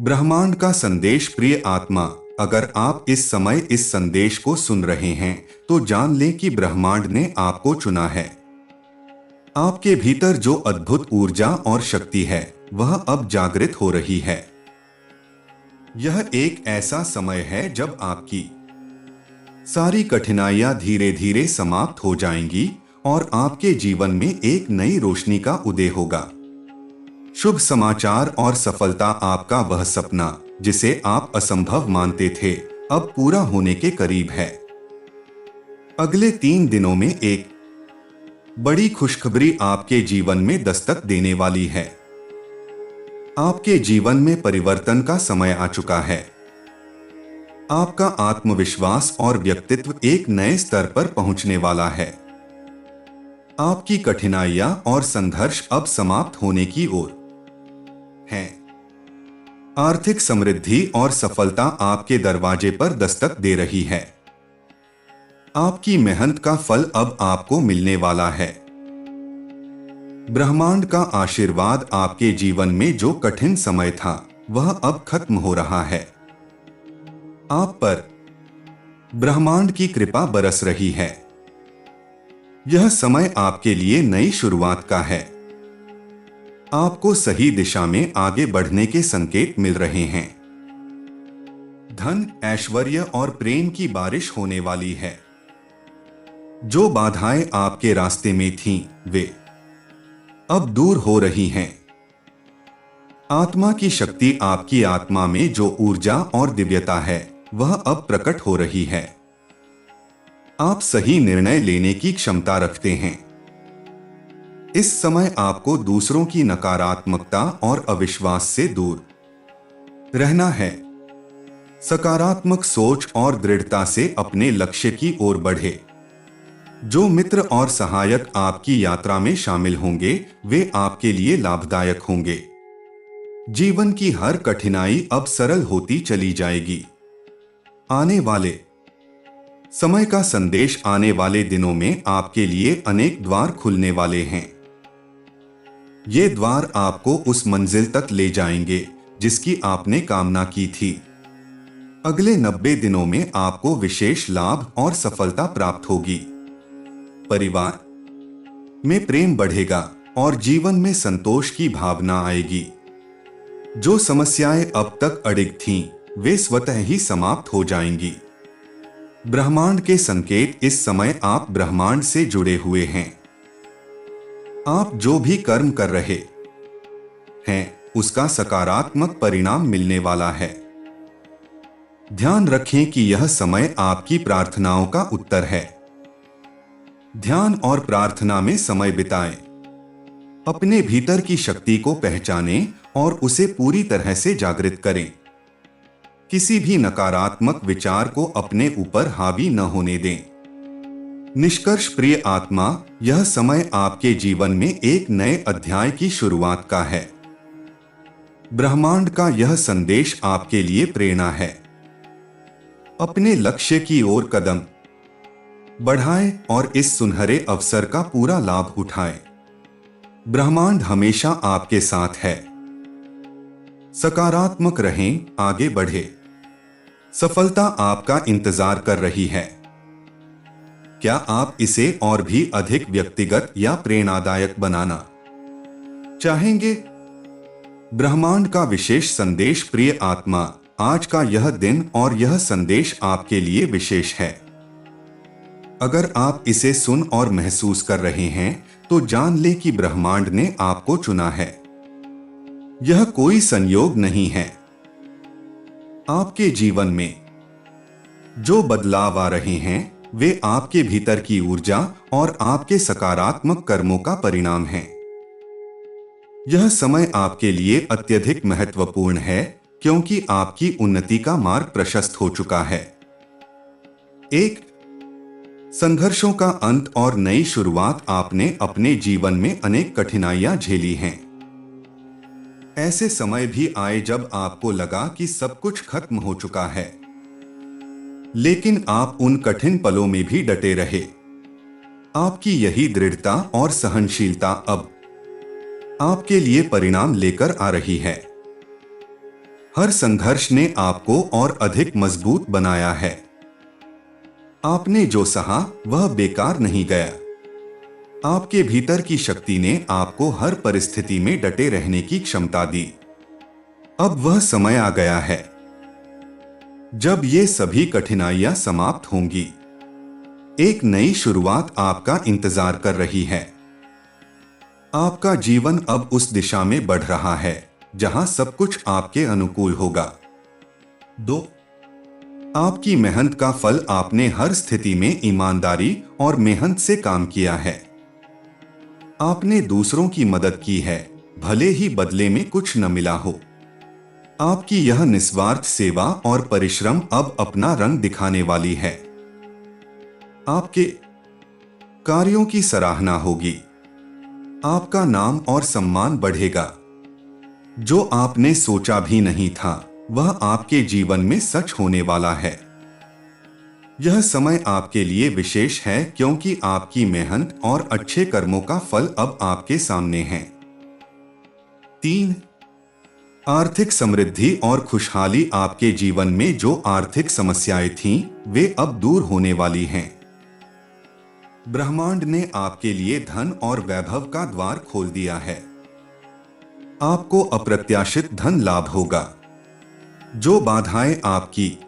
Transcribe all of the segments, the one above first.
ब्रह्मांड का संदेश। प्रिय आत्मा, अगर आप इस समय इस संदेश को सुन रहे हैं तो जान लें कि ब्रह्मांड ने आपको चुना है। आपके भीतर जो अद्भुत ऊर्जा और शक्ति है वह अब जागृत हो रही है। यह एक ऐसा समय है जब आपकी सारी कठिनाइयां धीरे धीरे समाप्त हो जाएंगी और आपके जीवन में एक नई रोशनी का उदय होगा। शुभ समाचार और सफलता। आपका वह सपना जिसे आप असंभव मानते थे अब पूरा होने के करीब है। अगले 3 दिनों में एक बड़ी खुशखबरी आपके जीवन में दस्तक देने वाली है। आपके जीवन में परिवर्तन का समय आ चुका है। आपका आत्मविश्वास और व्यक्तित्व एक नए स्तर पर पहुंचने वाला है। आपकी कठिनाइयां और संघर्ष अब समाप्त होने की ओर हैं। आर्थिक समृद्धि और सफलता आपके दरवाजे पर दस्तक दे रही है। आपकी मेहनत का फल अब आपको मिलने वाला है। ब्रह्मांड का आशीर्वाद। आपके जीवन में जो कठिन समय था वह अब खत्म हो रहा है। आप पर ब्रह्मांड की कृपा बरस रही है। यह समय आपके लिए नई शुरुआत का है। आपको सही दिशा में आगे बढ़ने के संकेत मिल रहे हैं। धन, ऐश्वर्य और प्रेम की बारिश होने वाली है। जो बाधाएं आपके रास्ते में थीं, वे अब दूर हो रही हैं। आत्मा की शक्ति। आपकी आत्मा में जो ऊर्जा और दिव्यता है वह अब प्रकट हो रही है। आप सही निर्णय लेने की क्षमता रखते हैं। इस समय आपको दूसरों की नकारात्मकता और अविश्वास से दूर रहना है। सकारात्मक सोच और दृढ़ता से अपने लक्ष्य की ओर बढ़े। जो मित्र और सहायक आपकी यात्रा में शामिल होंगे वे आपके लिए लाभदायक होंगे। जीवन की हर कठिनाई अब सरल होती चली जाएगी। आने वाले समय का संदेश। आने वाले दिनों में आपके लिए अनेक द्वार खुलने वाले हैं। ये द्वार आपको उस मंजिल तक ले जाएंगे जिसकी आपने कामना की थी। अगले 90 दिनों में आपको विशेष लाभ और सफलता प्राप्त होगी। परिवार में प्रेम बढ़ेगा और जीवन में संतोष की भावना आएगी। जो समस्याएं अब तक अड़िग थीं, वे स्वतः ही समाप्त हो जाएंगी। ब्रह्मांड के संकेत। इस समय आप ब्रह्मांड से जुड़े हुए हैं। आप जो भी कर्म कर रहे हैं उसका सकारात्मक परिणाम मिलने वाला है। ध्यान रखें कि यह समय आपकी प्रार्थनाओं का उत्तर है। ध्यान और प्रार्थना में समय बिताएं। अपने भीतर की शक्ति को पहचानें और उसे पूरी तरह से जागृत करें। किसी भी नकारात्मक विचार को अपने ऊपर हावी न होने दें। निष्कर्ष। प्रिय आत्मा, यह समय आपके जीवन में एक नए अध्याय की शुरुआत का है। ब्रह्मांड का यह संदेश आपके लिए प्रेरणा है। अपने लक्ष्य की ओर कदम बढ़ाएं और इस सुनहरे अवसर का पूरा लाभ उठाएं। ब्रह्मांड हमेशा आपके साथ है। सकारात्मक रहें, आगे बढ़े। सफलता आपका इंतजार कर रही है। क्या आप इसे और भी अधिक व्यक्तिगत या प्रेरणादायक बनाना चाहेंगे? ब्रह्मांड का विशेष संदेश। प्रिय आत्मा, आज का यह दिन और यह संदेश आपके लिए विशेष है। अगर आप इसे सुन और महसूस कर रहे हैं तो जान लें कि ब्रह्मांड ने आपको चुना है। यह कोई संयोग नहीं है। आपके जीवन में जो बदलाव आ रहे हैं वे आपके भीतर की ऊर्जा और आपके सकारात्मक कर्मों का परिणाम हैं। यह समय आपके लिए अत्यधिक महत्वपूर्ण है क्योंकि आपकी उन्नति का मार्ग प्रशस्त हो चुका है। एक संघर्षों का अंत और नई शुरुआत। आपने अपने जीवन में अनेक कठिनाइयां झेली हैं। ऐसे समय भी आए जब आपको लगा कि सब कुछ खत्म हो चुका है, लेकिन आप उन कठिन पलों में भी डटे रहे। आपकी यही दृढ़ता और सहनशीलता अब आपके लिए परिणाम लेकर आ रही है। हर संघर्ष ने आपको और अधिक मजबूत बनाया है। आपने जो सहा वह बेकार नहीं गया। आपके भीतर की शक्ति ने आपको हर परिस्थिति में डटे रहने की क्षमता दी। अब वह समय आ गया है जब ये सभी कठिनाइयां समाप्त होंगी। एक नई शुरुआत आपका इंतजार कर रही है। आपका जीवन अब उस दिशा में बढ़ रहा है जहां सब कुछ आपके अनुकूल होगा। 2. आपकी मेहनत का फल। आपने हर स्थिति में ईमानदारी और मेहनत से काम किया है। आपने दूसरों की मदद की है, भले ही बदले में कुछ न मिला हो। आपकी यह निस्वार्थ सेवा और परिश्रम अब अपना रंग दिखाने वाली है। आपके कार्यों की सराहना होगी। आपका नाम और सम्मान बढ़ेगा। जो आपने सोचा भी नहीं था वह आपके जीवन में सच होने वाला है। यह समय आपके लिए विशेष है क्योंकि आपकी मेहनत और अच्छे कर्मों का फल अब आपके सामने है। 3. आर्थिक समृद्धि और खुशहाली। आपके जीवन में जो आर्थिक समस्याएं थीं, वे अब दूर होने वाली हैं। ब्रह्मांड ने आपके लिए धन और वैभव का द्वार खोल दिया है। आपको अप्रत्याशित धन लाभ होगा। जो बाधाएं आपकी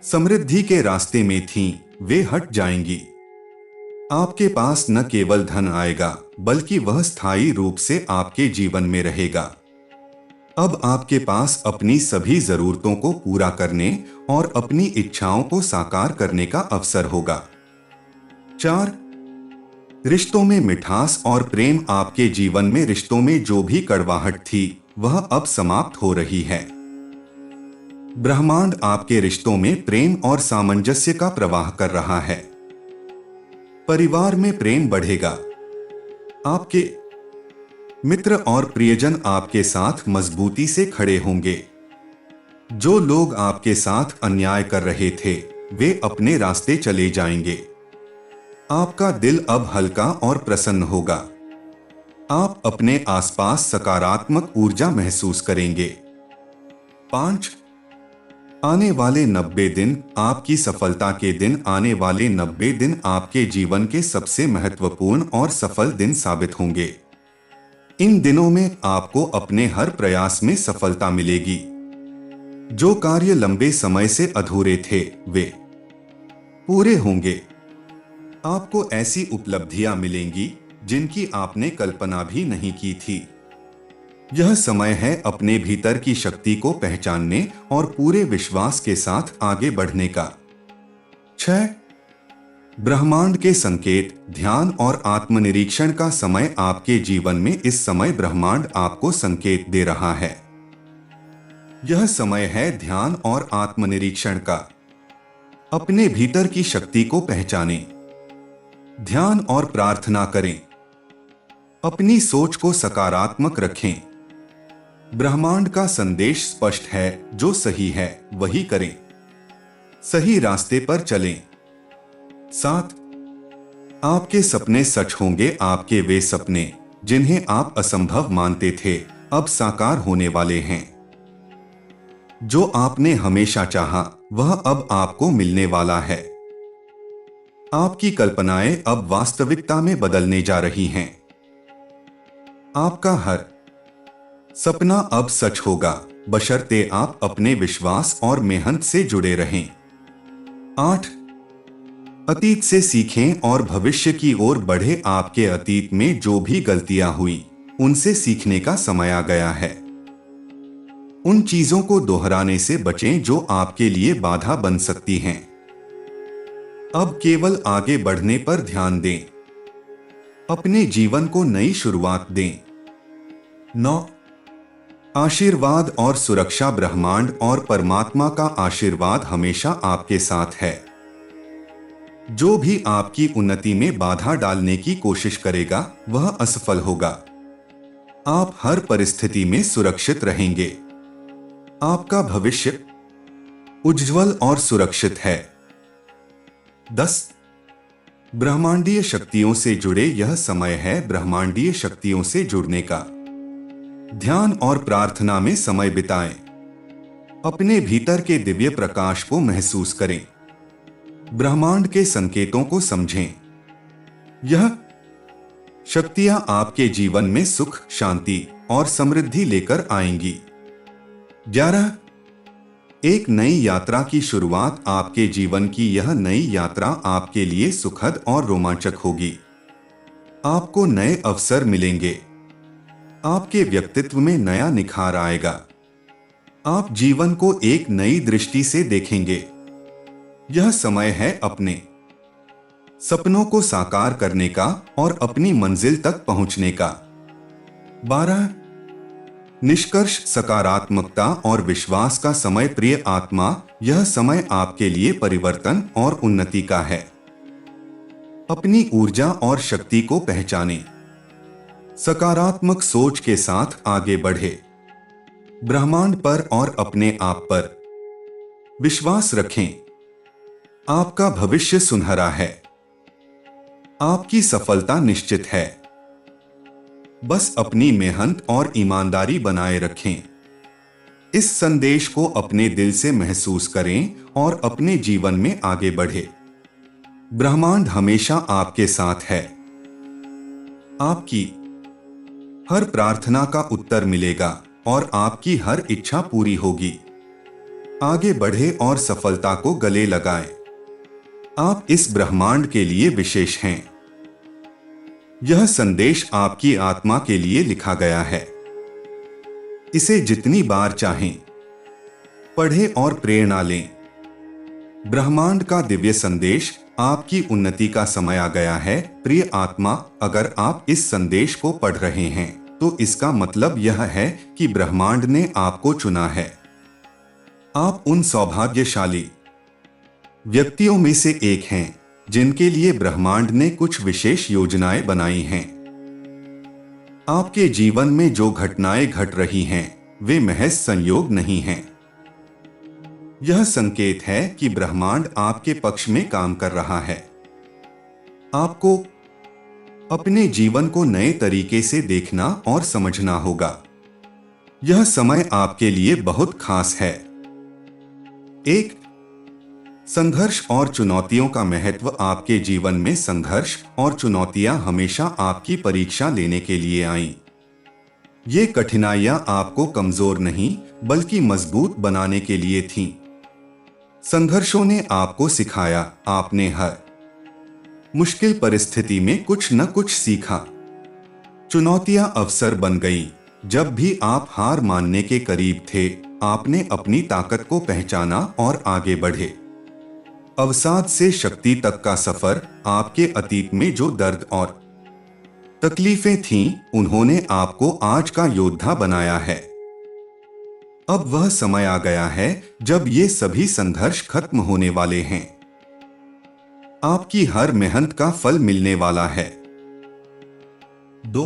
समृद्धि के रास्ते में थीं, वे हट जाएंगी। आपके पास न केवल धन आएगा बल्कि वह स्थायी रूप से आपके जीवन में रहेगा। अब आपके पास अपनी सभी जरूरतों को पूरा करने और अपनी इच्छाओं को साकार करने का अवसर होगा। 4. रिश्तों में मिठास और प्रेम। आपके जीवन में रिश्तों में जो भी कड़वाहट थी वह अब समाप्त हो रही है। ब्रह्मांड आपके रिश्तों में प्रेम और सामंजस्य का प्रवाह कर रहा है। परिवार में प्रेम बढ़ेगा। आपके मित्र और प्रियजन आपके साथ मजबूती से खड़े होंगे। जो लोग आपके साथ अन्याय कर रहे थे वे अपने रास्ते चले जाएंगे। आपका दिल अब हल्का और प्रसन्न होगा। आप अपने आसपास सकारात्मक ऊर्जा महसूस करेंगे। 5. आने वाले 90 दिन आपकी सफलता के दिन। आने वाले 90 दिन आपके जीवन के सबसे महत्वपूर्ण और सफल दिन साबित होंगे। इन दिनों में आपको अपने हर प्रयास में सफलता मिलेगी। जो कार्य लंबे समय से अधूरे थे वे पूरे होंगे। आपको ऐसी उपलब्धियां मिलेंगी जिनकी आपने कल्पना भी नहीं की थी। यह समय है अपने भीतर की शक्ति को पहचानने और पूरे विश्वास के साथ आगे बढ़ने का। 6. ब्रह्मांड के संकेत। ध्यान और आत्मनिरीक्षण का समय। आपके जीवन में इस समय ब्रह्मांड आपको संकेत दे रहा है। यह समय है ध्यान और आत्मनिरीक्षण का। अपने भीतर की शक्ति को पहचानें। ध्यान और प्रार्थना करें। अपनी सोच को सकारात्मक रखें। ब्रह्मांड का संदेश स्पष्ट है, जो सही है वही करें। सही रास्ते पर चलें। 7. आपके सपने सच होंगे। आपके वे सपने जिन्हें आप असंभव मानते थे अब साकार होने वाले हैं। जो आपने हमेशा चाहा वह अब आपको मिलने वाला है। आपकी कल्पनाएं अब वास्तविकता में बदलने जा रही हैं। आपका हर सपना अब सच होगा, बशर्ते आप अपने विश्वास और मेहनत से जुड़े रहें। 8. अतीत से सीखें और भविष्य की ओर बढ़े। आपके अतीत में जो भी गलतियां हुई उनसे सीखने का समय आ गया है। उन चीजों को दोहराने से बचें जो आपके लिए बाधा बन सकती हैं। अब केवल आगे बढ़ने पर ध्यान दें। अपने जीवन को नई शुरुआत दें। 9. आशीर्वाद और सुरक्षा। ब्रह्मांड और परमात्मा का आशीर्वाद हमेशा आपके साथ है। जो भी आपकी उन्नति में बाधा डालने की कोशिश करेगा वह असफल होगा। आप हर परिस्थिति में सुरक्षित रहेंगे। आपका भविष्य उज्जवल और सुरक्षित है। 10. ब्रह्मांडीय शक्तियों से जुड़े। यह समय है ब्रह्मांडीय शक्तियों से जुड़ने का। ध्यान और प्रार्थना में समय बिताएं। अपने भीतर के दिव्य प्रकाश को महसूस करें। ब्रह्मांड के संकेतों को समझें। यह शक्तियां आपके जीवन में सुख, शांति और समृद्धि लेकर आएंगी। 11. एक नई यात्रा की शुरुआत। आपके जीवन की यह नई यात्रा आपके लिए सुखद और रोमांचक होगी। आपको नए अवसर मिलेंगे। आपके व्यक्तित्व में नया निखार आएगा। आप जीवन को एक नई दृष्टि से देखेंगे। यह समय है अपने सपनों को साकार करने का और अपनी मंजिल तक पहुंचने का। 12. निष्कर्ष, सकारात्मकता और विश्वास का समय। प्रिय आत्मा, यह समय आपके लिए परिवर्तन और उन्नति का है। अपनी ऊर्जा और शक्ति को पहचानें। सकारात्मक सोच के साथ आगे बढ़े। ब्रह्मांड पर और अपने आप पर विश्वास रखें। आपका भविष्य सुनहरा है। आपकी सफलता निश्चित है। बस अपनी मेहनत और ईमानदारी बनाए रखें। इस संदेश को अपने दिल से महसूस करें और अपने जीवन में आगे बढ़े। ब्रह्मांड हमेशा आपके साथ है। आपकी हर प्रार्थना का उत्तर मिलेगा और आपकी हर इच्छा पूरी होगी। आगे बढ़े और सफलता को गले लगाएं। आप इस ब्रह्मांड के लिए विशेष हैं। यह संदेश आपकी आत्मा के लिए लिखा गया है। इसे जितनी बार चाहें पढ़ें और प्रेरणा लें। ब्रह्मांड का दिव्य संदेश। आपकी उन्नति का समय आ गया है। प्रिय आत्मा, अगर आप इस संदेश को पढ़ रहे हैं तो इसका मतलब यह है कि ब्रह्मांड ने आपको चुना है। आप उन सौभाग्यशाली व्यक्तियों में से एक हैं जिनके लिए ब्रह्मांड ने कुछ विशेष योजनाएं बनाई हैं। आपके जीवन में जो घटनाएं घट रही हैं, वे महज संयोग नहीं हैं। यह संकेत है कि ब्रह्मांड आपके पक्ष में काम कर रहा है। आपको अपने जीवन को नए तरीके से देखना और समझना होगा। यह समय आपके लिए बहुत खास है। एक, संघर्ष और चुनौतियों का महत्व। आपके जीवन में संघर्ष और चुनौतियां हमेशा आपकी परीक्षा लेने के लिए आईं। ये कठिनाइयां आपको कमजोर नहीं बल्कि मजबूत बनाने के लिए थीं। संघर्षों ने आपको सिखाया। आपने हर मुश्किल परिस्थिति में कुछ न कुछ सीखा। चुनौतियां अवसर बन गईं। जब भी आप हार मानने के करीब थे, आपने अपनी ताकत को पहचाना और आगे बढ़े। अवसाद से शक्ति तक का सफर। आपके अतीत में जो दर्द और तकलीफें थीं, उन्होंने आपको आज का योद्धा बनाया है। अब वह समय आ गया है जब ये सभी संघर्ष खत्म होने वाले हैं। आपकी हर मेहनत का फल मिलने वाला है। 2,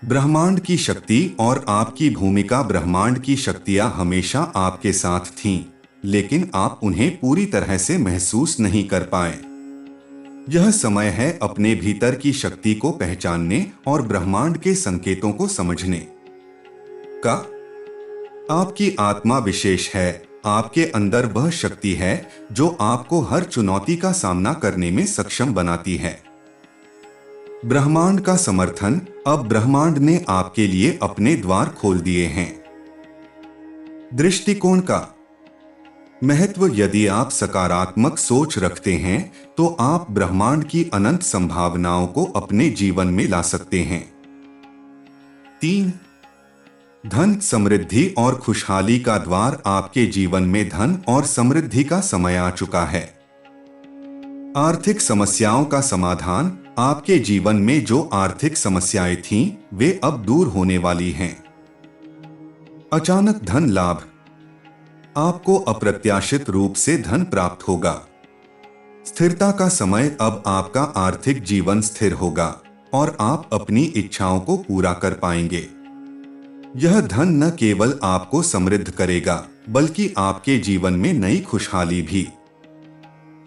ब्रह्मांड की शक्ति और आपकी भूमिका। ब्रह्मांड की शक्तियां हमेशा आपके साथ थीं, लेकिन आप उन्हें पूरी तरह से महसूस नहीं कर पाए। यह समय है अपने भीतर की शक्ति को पहचानने और ब्रह्मांड के संकेतों को समझने का। आपकी आत्मा विशेष है। आपके अंदर वह शक्ति है जो आपको हर चुनौती का सामना करने में सक्षम बनाती है। ब्रह्मांड का समर्थन। अब ब्रह्मांड ने आपके लिए अपने द्वार खोल दिए हैं। दृष्टिकोण का महत्व। यदि आप सकारात्मक सोच रखते हैं तो आप ब्रह्मांड की अनंत संभावनाओं को अपने जीवन में ला सकते हैं। 3, धन, समृद्धि और खुशहाली का द्वार। आपके जीवन में धन और समृद्धि का समय आ चुका है। आर्थिक समस्याओं का समाधान। आपके जीवन में जो आर्थिक समस्याएं थीं, वे अब दूर होने वाली हैं। अचानक धन लाभ। आपको अप्रत्याशित रूप से धन प्राप्त होगा। स्थिरता का समय। अब आपका आर्थिक जीवन स्थिर होगा और आप अपनी इच्छाओं को पूरा कर पाएंगे। यह धन न केवल आपको समृद्ध करेगा बल्कि आपके जीवन में नई खुशहाली भी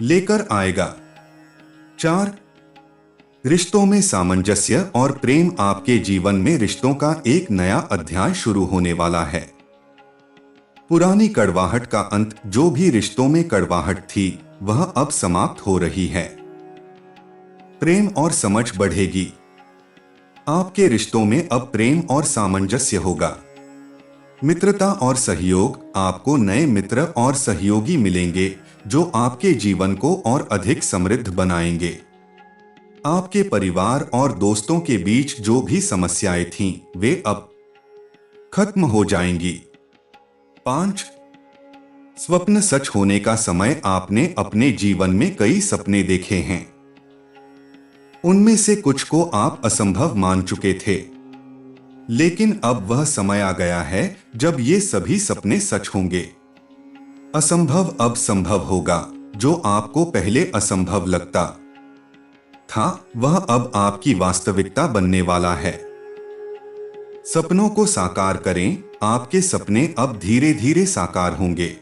लेकर आएगा। 4, रिश्तों में सामंजस्य और प्रेम। आपके जीवन में रिश्तों का एक नया अध्याय शुरू होने वाला है। पुरानी कड़वाहट का अंत, जो भी रिश्तों में कड़वाहट थी वह अब समाप्त हो रही है। प्रेम और समझ बढ़ेगी। आपके रिश्तों में अब प्रेम और सामंजस्य होगा। मित्रता और सहयोग, आपको नए मित्र और सहयोगी मिलेंगे जो आपके जीवन को और अधिक समृद्ध बनाएंगे। आपके परिवार और दोस्तों के बीच जो भी समस्याएं थीं, वे अब खत्म हो जाएंगी। 5. स्वप्न सच होने का समय। आपने अपने जीवन में कई सपने देखे हैं। उनमें से कुछ को आप असंभव मान चुके थे, लेकिन अब वह समय आ गया है जब ये सभी सपने सच होंगे। असंभव अब संभव होगा। जो आपको पहले असंभव लगता था वह अब आपकी वास्तविकता बनने वाला है। सपनों को साकार करें। आपके सपने अब धीरे धीरे साकार होंगे।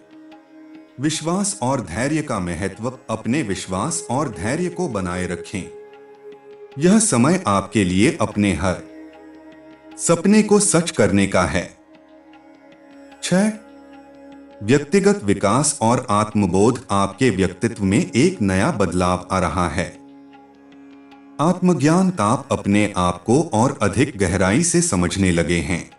विश्वास और धैर्य का महत्व। अपने विश्वास और धैर्य को बनाए रखें। यह समय आपके लिए अपने हर सपने को सच करने का है। 6. व्यक्तिगत विकास और आत्मबोध। आपके व्यक्तित्व में एक नया बदलाव आ रहा है। आत्मज्ञान। आप अपने आप को और अधिक गहराई से समझने लगे हैं।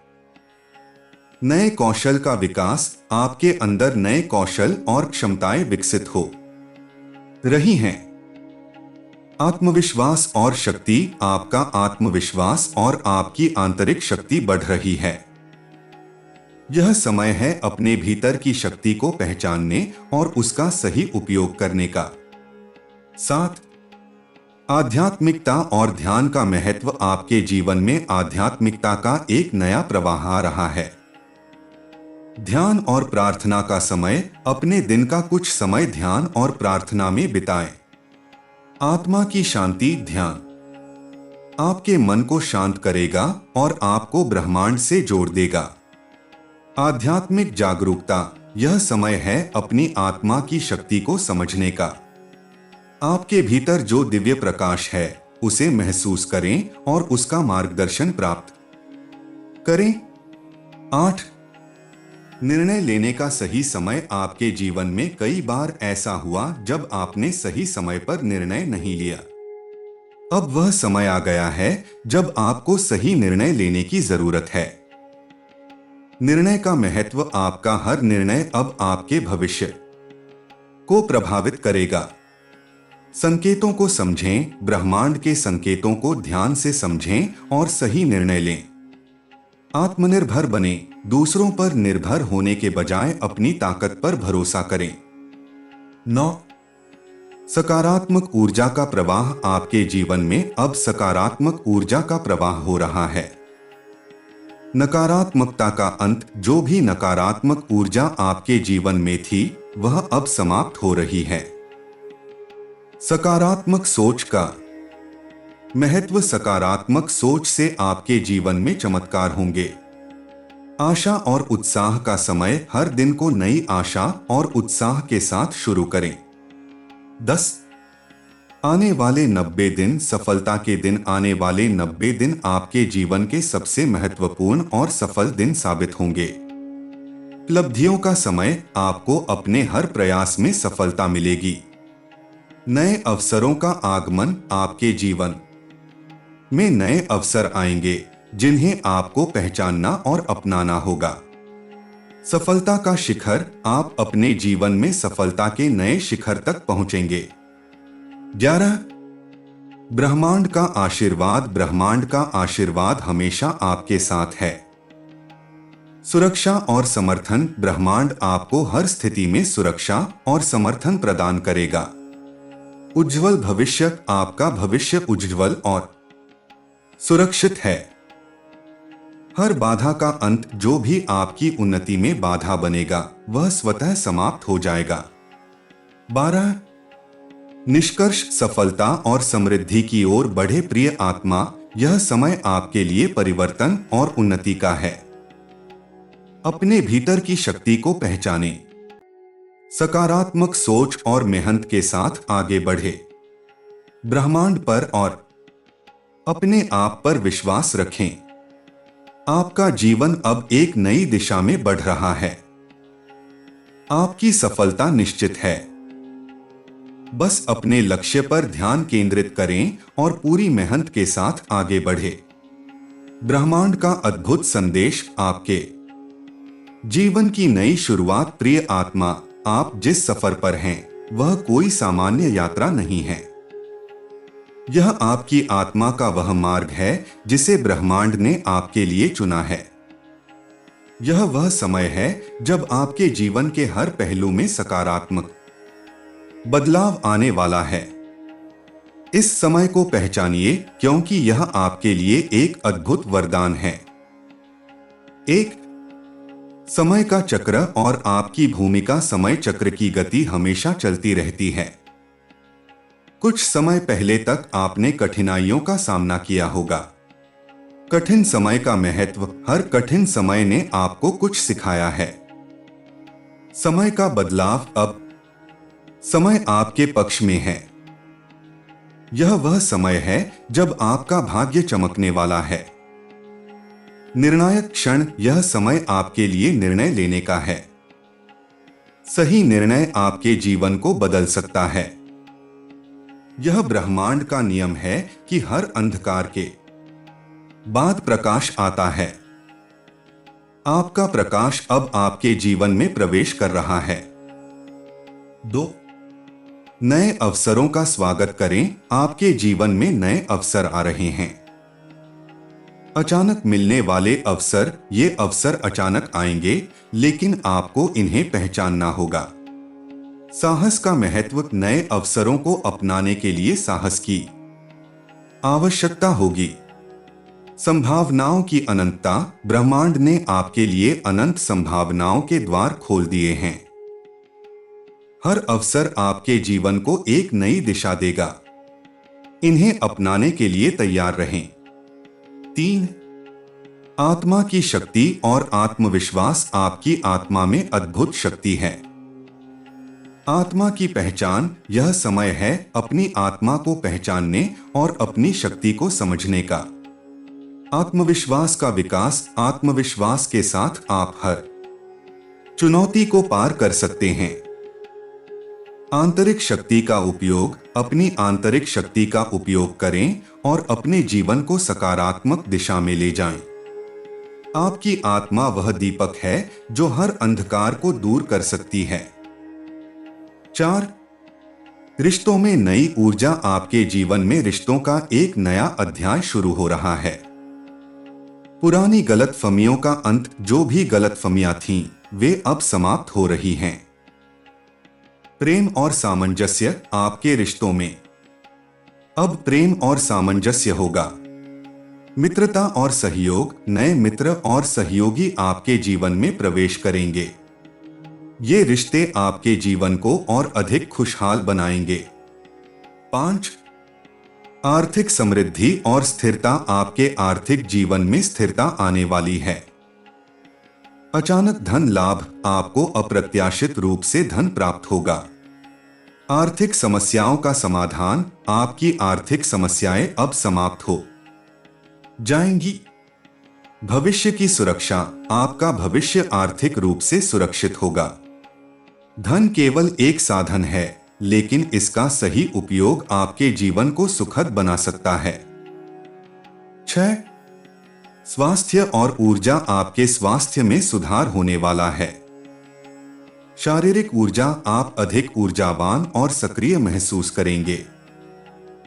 नए कौशल का विकास। आपके अंदर नए कौशल और क्षमताएं विकसित हो रही हैं। आत्मविश्वास और शक्ति। आपका आत्मविश्वास और आपकी आंतरिक शक्ति बढ़ रही है। यह समय है अपने भीतर की शक्ति को पहचानने और उसका सही उपयोग करने का। 7. आध्यात्मिकता और ध्यान का महत्व। आपके जीवन में आध्यात्मिकता का एक नया प्रवाह आ रहा है। ध्यान और प्रार्थना का समय। अपने दिन का कुछ समय ध्यान और प्रार्थना में बिताएं। आत्मा की शांति। ध्यान आपके मन को शांत करेगा और आपको ब्रह्मांड से जोड़ देगा। आध्यात्मिक जागरूकता। यह समय है अपनी आत्मा की शक्ति को समझने का। आपके भीतर जो दिव्य प्रकाश है उसे महसूस करें और उसका मार्गदर्शन प्राप्त करें। 8. निर्णय लेने का सही समय। आपके जीवन में कई बार ऐसा हुआ जब आपने सही समय पर निर्णय नहीं लिया। अब वह समय आ गया है जब आपको सही निर्णय लेने की जरूरत है। निर्णय का महत्व। आपका हर निर्णय अब आपके भविष्य को प्रभावित करेगा। संकेतों को समझें। ब्रह्मांड के संकेतों को ध्यान से समझें और सही निर्णय लें। आत्मनिर्भर बने। दूसरों पर निर्भर होने के बजाय अपनी ताकत पर भरोसा करें। 9. सकारात्मक ऊर्जा का प्रवाह। आपके जीवन में अब सकारात्मक ऊर्जा का प्रवाह हो रहा है। नकारात्मकता का अंत। जो भी नकारात्मक ऊर्जा आपके जीवन में थी वह अब समाप्त हो रही है। सकारात्मक सोच का महत्व। सकारात्मक सोच से आपके जीवन में चमत्कार होंगे। आशा और उत्साह का समय। हर दिन को नई आशा और उत्साह के साथ शुरू करें। 10. आने वाले 90 दिन। सफलता के दिन। आने वाले 90 दिन आपके जीवन के सबसे महत्वपूर्ण और सफल दिन साबित होंगे। उपलब्धियों का समय। आपको अपने हर प्रयास में सफलता मिलेगी। नए अवसरों का आगमन। आपके जीवन में नए अवसर आएंगे जिन्हें आपको पहचानना और अपनाना होगा। सफलता का शिखर। आप अपने जीवन में सफलता के नए शिखर तक पहुंचेंगे। 11. ब्रह्मांड का आशीर्वाद। ब्रह्मांड का आशीर्वाद हमेशा आपके साथ है। सुरक्षा और समर्थन। ब्रह्मांड आपको हर स्थिति में सुरक्षा और समर्थन प्रदान करेगा। उज्जवल भविष्य। आपका भविष्य उज्जवल और सुरक्षित है। हर बाधा का अंत। जो भी आपकी उन्नति में बाधा बनेगा वह स्वतः समाप्त हो जाएगा। 12. निष्कर्ष। सफलता और समृद्धि की ओर बढ़े प्रिय आत्मा। यह समय आपके लिए परिवर्तन और उन्नति का है। अपने भीतर की शक्ति को पहचानें। सकारात्मक सोच और मेहनत के साथ आगे बढ़े। ब्रह्मांड पर और अपने आप पर विश्वास रखें। आपका जीवन अब एक नई दिशा में बढ़ रहा है। आपकी सफलता निश्चित है। बस अपने लक्ष्य पर ध्यान केंद्रित करें और पूरी मेहनत के साथ आगे बढ़े। ब्रह्मांड का अद्भुत संदेश आपके जीवन की नई शुरुआत। प्रिय आत्मा, आप जिस सफर पर हैं, वह कोई सामान्य यात्रा नहीं है। यह आपकी आत्मा का वह मार्ग है जिसे ब्रह्मांड ने आपके लिए चुना है। यह वह समय है जब आपके जीवन के हर पहलू में सकारात्मक बदलाव आने वाला है। इस समय को पहचानिए, क्योंकि यह आपके लिए एक अद्भुत वरदान है। एक समय का चक्र और आपकी भूमिका। समय चक्र की गति हमेशा चलती रहती है। कुछ समय पहले तक आपने कठिनाइयों का सामना किया होगा। कठिन समय का महत्व। हर कठिन समय ने आपको कुछ सिखाया है। समय का बदलाव। अब समय आपके पक्ष में है। यह वह समय है जब आपका भाग्य चमकने वाला है। निर्णायक क्षण। यह समय आपके लिए निर्णय लेने का है। सही निर्णय आपके जीवन को बदल सकता है। यह ब्रह्मांड का नियम है कि हर अंधकार के बाद प्रकाश आता है। आपका प्रकाश अब आपके जीवन में प्रवेश कर रहा है। 2 नए अवसरों का स्वागत करें। आपके जीवन में नए अवसर आ रहे हैं। अचानक मिलने वाले अवसर। ये अवसर अचानक आएंगे, लेकिन आपको इन्हें पहचानना होगा। साहस का महत्व। नए अवसरों को अपनाने के लिए साहस की आवश्यकता होगी। संभावनाओं की अनंतता। ब्रह्मांड ने आपके लिए अनंत संभावनाओं के द्वार खोल दिए हैं। हर अवसर आपके जीवन को एक नई दिशा देगा। इन्हें अपनाने के लिए तैयार रहें। 3 आत्मा की शक्ति और आत्मविश्वास। आपकी आत्मा में अद्भुत शक्ति है। आत्मा की पहचान। यह समय है अपनी आत्मा को पहचानने और अपनी शक्ति को समझने का। आत्मविश्वास का विकास। आत्मविश्वास के साथ आप हर चुनौती को पार कर सकते हैं। आंतरिक शक्ति का उपयोग। अपनी आंतरिक शक्ति का उपयोग करें और अपने जीवन को सकारात्मक दिशा में ले जाएं। आपकी आत्मा वह दीपक है जो हर अंधकार को दूर कर सकती है। 4 रिश्तों में नई ऊर्जा। आपके जीवन में रिश्तों का एक नया अध्याय शुरू हो रहा है। पुरानी गलतफहमियों का अंत। जो भी गलतफहमियां थीं, वे अब समाप्त हो रही हैं। प्रेम और सामंजस्य। आपके रिश्तों में अब प्रेम और सामंजस्य होगा। मित्रता और सहयोग। नए मित्र और सहयोगी आपके जीवन में प्रवेश करेंगे। ये रिश्ते आपके जीवन को और अधिक खुशहाल बनाएंगे। 5 आर्थिक समृद्धि और स्थिरता। आपके आर्थिक जीवन में स्थिरता आने वाली है। अचानक धन लाभ। आपको अप्रत्याशित रूप से धन प्राप्त होगा। आर्थिक समस्याओं का समाधान। आपकी आर्थिक समस्याएं अब समाप्त हो जाएंगी। भविष्य की सुरक्षा। आपका भविष्य आर्थिक रूप से सुरक्षित होगा। धन केवल एक साधन है, लेकिन इसका सही उपयोग आपके जीवन को सुखद बना सकता है। 6 स्वास्थ्य और ऊर्जा। आपके स्वास्थ्य में सुधार होने वाला है। शारीरिक ऊर्जा। आप अधिक ऊर्जावान और सक्रिय महसूस करेंगे।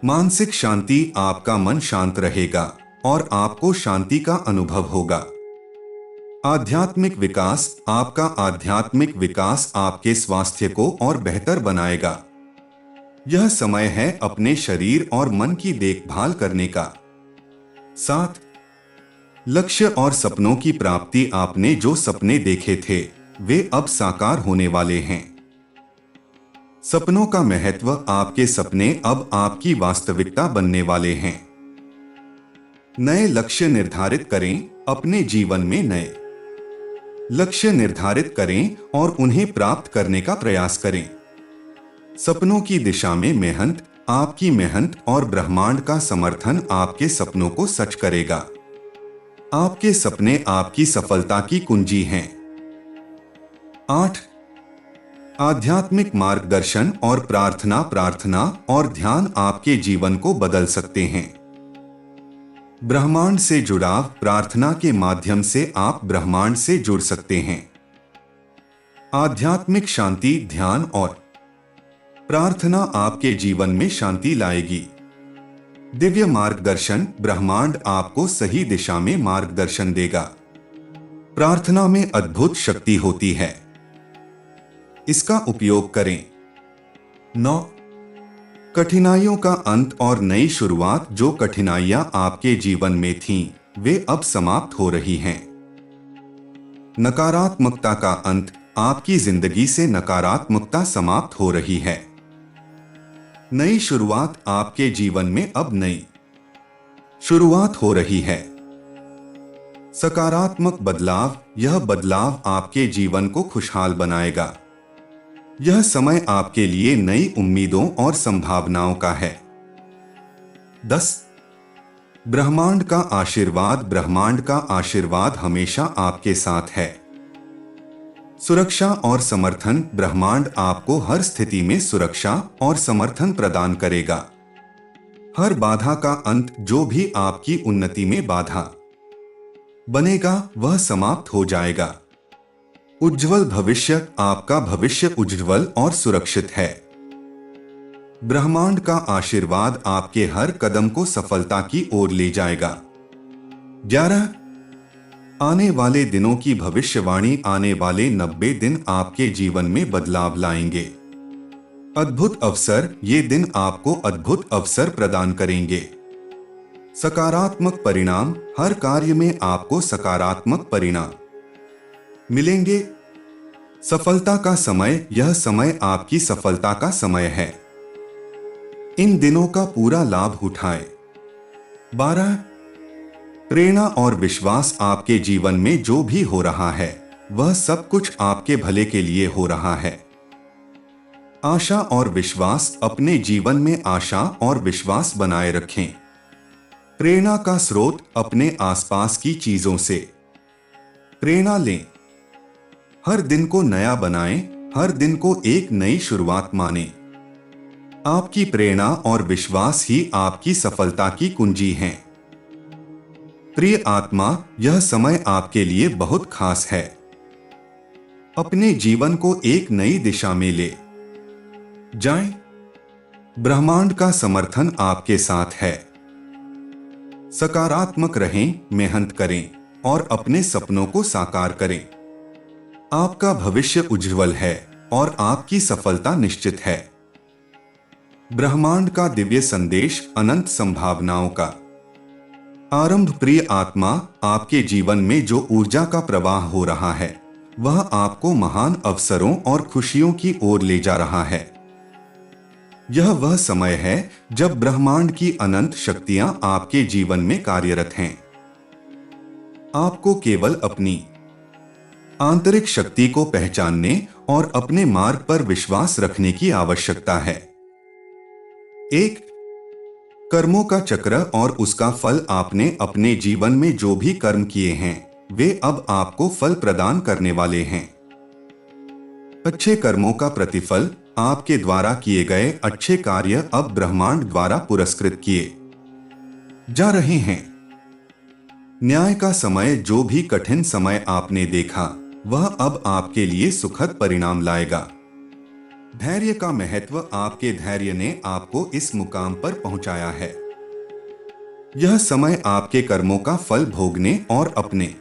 मानसिक शांति। आपका मन शांत रहेगा और आपको शांति का अनुभव होगा। आध्यात्मिक विकास। आपका आध्यात्मिक विकास आपके स्वास्थ्य को और बेहतर बनाएगा। यह समय है अपने शरीर और मन की देखभाल करने का। 7 लक्ष्य और सपनों की प्राप्ति। आपने जो सपने देखे थे, वे अब साकार होने वाले हैं। सपनों का महत्व। आपके सपने अब आपकी वास्तविकता बनने वाले हैं। नए लक्ष्य निर्धारित करें। अपने जीवन में नए लक्ष्य निर्धारित करें और उन्हें प्राप्त करने का प्रयास करें। सपनों की दिशा में मेहनत। आपकी मेहनत और ब्रह्मांड का समर्थन आपके सपनों को सच करेगा। आपके सपने आपकी सफलता की कुंजी हैं। 8 आध्यात्मिक मार्गदर्शन और प्रार्थना प्रार्थना और ध्यान आपके जीवन को बदल सकते हैं। ब्रह्मांड से जुड़ाव, प्रार्थना के माध्यम से आप ब्रह्मांड से जुड़ सकते हैं। आध्यात्मिक शांति, ध्यान और प्रार्थना आपके जीवन में शांति लाएगी। दिव्य मार्गदर्शन, ब्रह्मांड आपको सही दिशा में मार्गदर्शन देगा। प्रार्थना में अद्भुत शक्ति होती है, इसका उपयोग करें। 9. कठिनाइयों का अंत और नई शुरुआत। जो कठिनाइयां आपके जीवन में थीं, वे अब समाप्त हो रही हैं। नकारात्मकता का अंत। आपकी जिंदगी से नकारात्मकता समाप्त हो रही है। नई शुरुआत। आपके जीवन में अब नई शुरुआत हो रही है। सकारात्मक बदलाव। यह बदलाव आपके जीवन को खुशहाल बनाएगा। यह समय आपके लिए नई उम्मीदों और संभावनाओं का है। 10. ब्रह्मांड का आशीर्वाद। ब्रह्मांड का आशीर्वाद हमेशा आपके साथ है। सुरक्षा और समर्थन। ब्रह्मांड आपको हर स्थिति में सुरक्षा और समर्थन प्रदान करेगा। हर बाधा का अंत। जो भी आपकी उन्नति में बाधा बनेगा, वह समाप्त हो जाएगा। उज्जवल भविष्य। आपका भविष्य उज्जवल और सुरक्षित है। ब्रह्मांड का आशीर्वाद आपके हर कदम को सफलता की ओर ले जाएगा। 11. आने वाले दिनों की भविष्यवाणी। आने वाले 90 दिन आपके जीवन में बदलाव लाएंगे। अद्भुत अवसर। ये दिन आपको अद्भुत अवसर प्रदान करेंगे। सकारात्मक परिणाम। हर कार्य में आपको सकारात्मक परिणाम मिलेंगे। सफलता का समय। यह समय आपकी सफलता का समय है। इन दिनों का पूरा लाभ उठाएं। 12. प्रेरणा और विश्वास। आपके जीवन में जो भी हो रहा है, वह सब कुछ आपके भले के लिए हो रहा है। आशा और विश्वास। अपने जीवन में आशा और विश्वास बनाए रखें। प्रेरणा का स्रोत। अपने आसपास की चीजों से प्रेरणा लें। हर दिन को नया बनाएं। हर दिन को एक नई शुरुआत मानें। आपकी प्रेरणा और विश्वास ही आपकी सफलता की कुंजी हैं। प्रिय आत्मा, यह समय आपके लिए बहुत खास है। अपने जीवन को एक नई दिशा में ले जाएं। ब्रह्मांड का समर्थन आपके साथ है। सकारात्मक रहें, मेहनत करें और अपने सपनों को साकार करें। आपका भविष्य उज्जवल है और आपकी सफलता निश्चित है। ब्रह्मांड का दिव्य संदेश। अनंत संभावनाओं का आरंभ। प्रिय आत्मा, आपके जीवन में जो ऊर्जा का प्रवाह हो रहा है, वह आपको महान अवसरों और खुशियों की ओर ले जा रहा है। यह वह समय है जब ब्रह्मांड की अनंत शक्तियां आपके जीवन में कार्यरत हैं। आपको केवल अपनी आंतरिक शक्ति को पहचानने और अपने मार्ग पर विश्वास रखने की आवश्यकता है। 1. कर्मों का चक्र और उसका फल। आपने अपने जीवन में जो भी कर्म किए हैं, वे अब आपको फल प्रदान करने वाले हैं। अच्छे कर्मों का प्रतिफल। आपके द्वारा किए गए अच्छे कार्य अब ब्रह्मांड द्वारा पुरस्कृत किए जा रहे हैं। न्याय का समय। जो भी कठिन समय आपने देखा, वह अब आपके लिए सुखद परिणाम लाएगा। धैर्य का महत्व। आपके धैर्य ने आपको इस मुकाम पर पहुंचाया है। यह समय आपके कर्मों का फल भोगने और अपने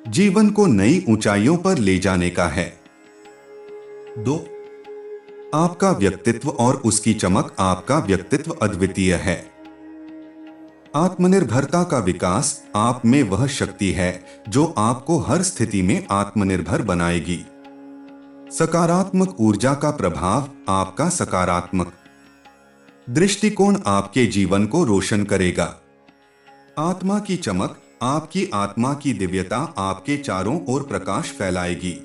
जीवन को नई ऊंचाइयों पर ले जाने का है। 2. आपका व्यक्तित्व और उसकी चमक। आपका व्यक्तित्व अद्वितीय है। आत्मनिर्भरता का विकास। आप में वह शक्ति है जो आपको हर स्थिति में आत्मनिर्भर बनाएगी। सकारात्मक ऊर्जा का प्रभाव। आपका सकारात्मक दृष्टिकोण आपके जीवन को रोशन करेगा। आत्मा की चमक। आपकी आत्मा की दिव्यता आपके चारों ओर प्रकाश फैलाएगी।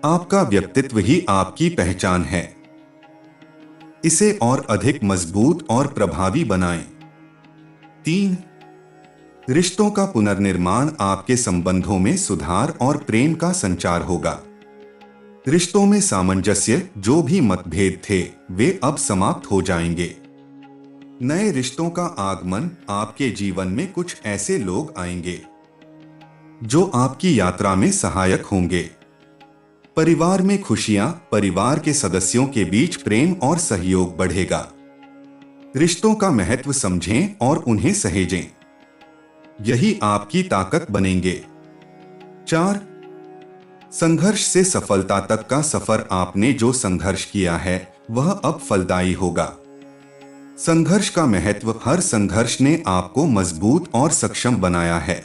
आपका व्यक्तित्व ही आपकी पहचान है। इसे और अधिक मजबूत और प्रभावी बनाएं। 3. रिश्तों का पुनर्निर्माण। आपके संबंधों में सुधार और प्रेम का संचार होगा। रिश्तों में सामंजस्य, जो भी मतभेद थे, वे अब समाप्त हो जाएंगे। नए रिश्तों का आगमन, आपके जीवन में कुछ ऐसे लोग आएंगे जो आपकी यात्रा में सहायक होंगे। परिवार में खुशियां, परिवार के सदस्यों के बीच प्रेम और सहयोग बढ़ेगा। रिश्तों का महत्व समझें और उन्हें सहेजें, यही आपकी ताकत बनेंगे। 4. संघर्ष से सफलता तक का सफर, आपने जो संघर्ष किया है वह अब फलदायी होगा। संघर्ष का महत्व, हर संघर्ष ने आपको मजबूत और सक्षम बनाया है।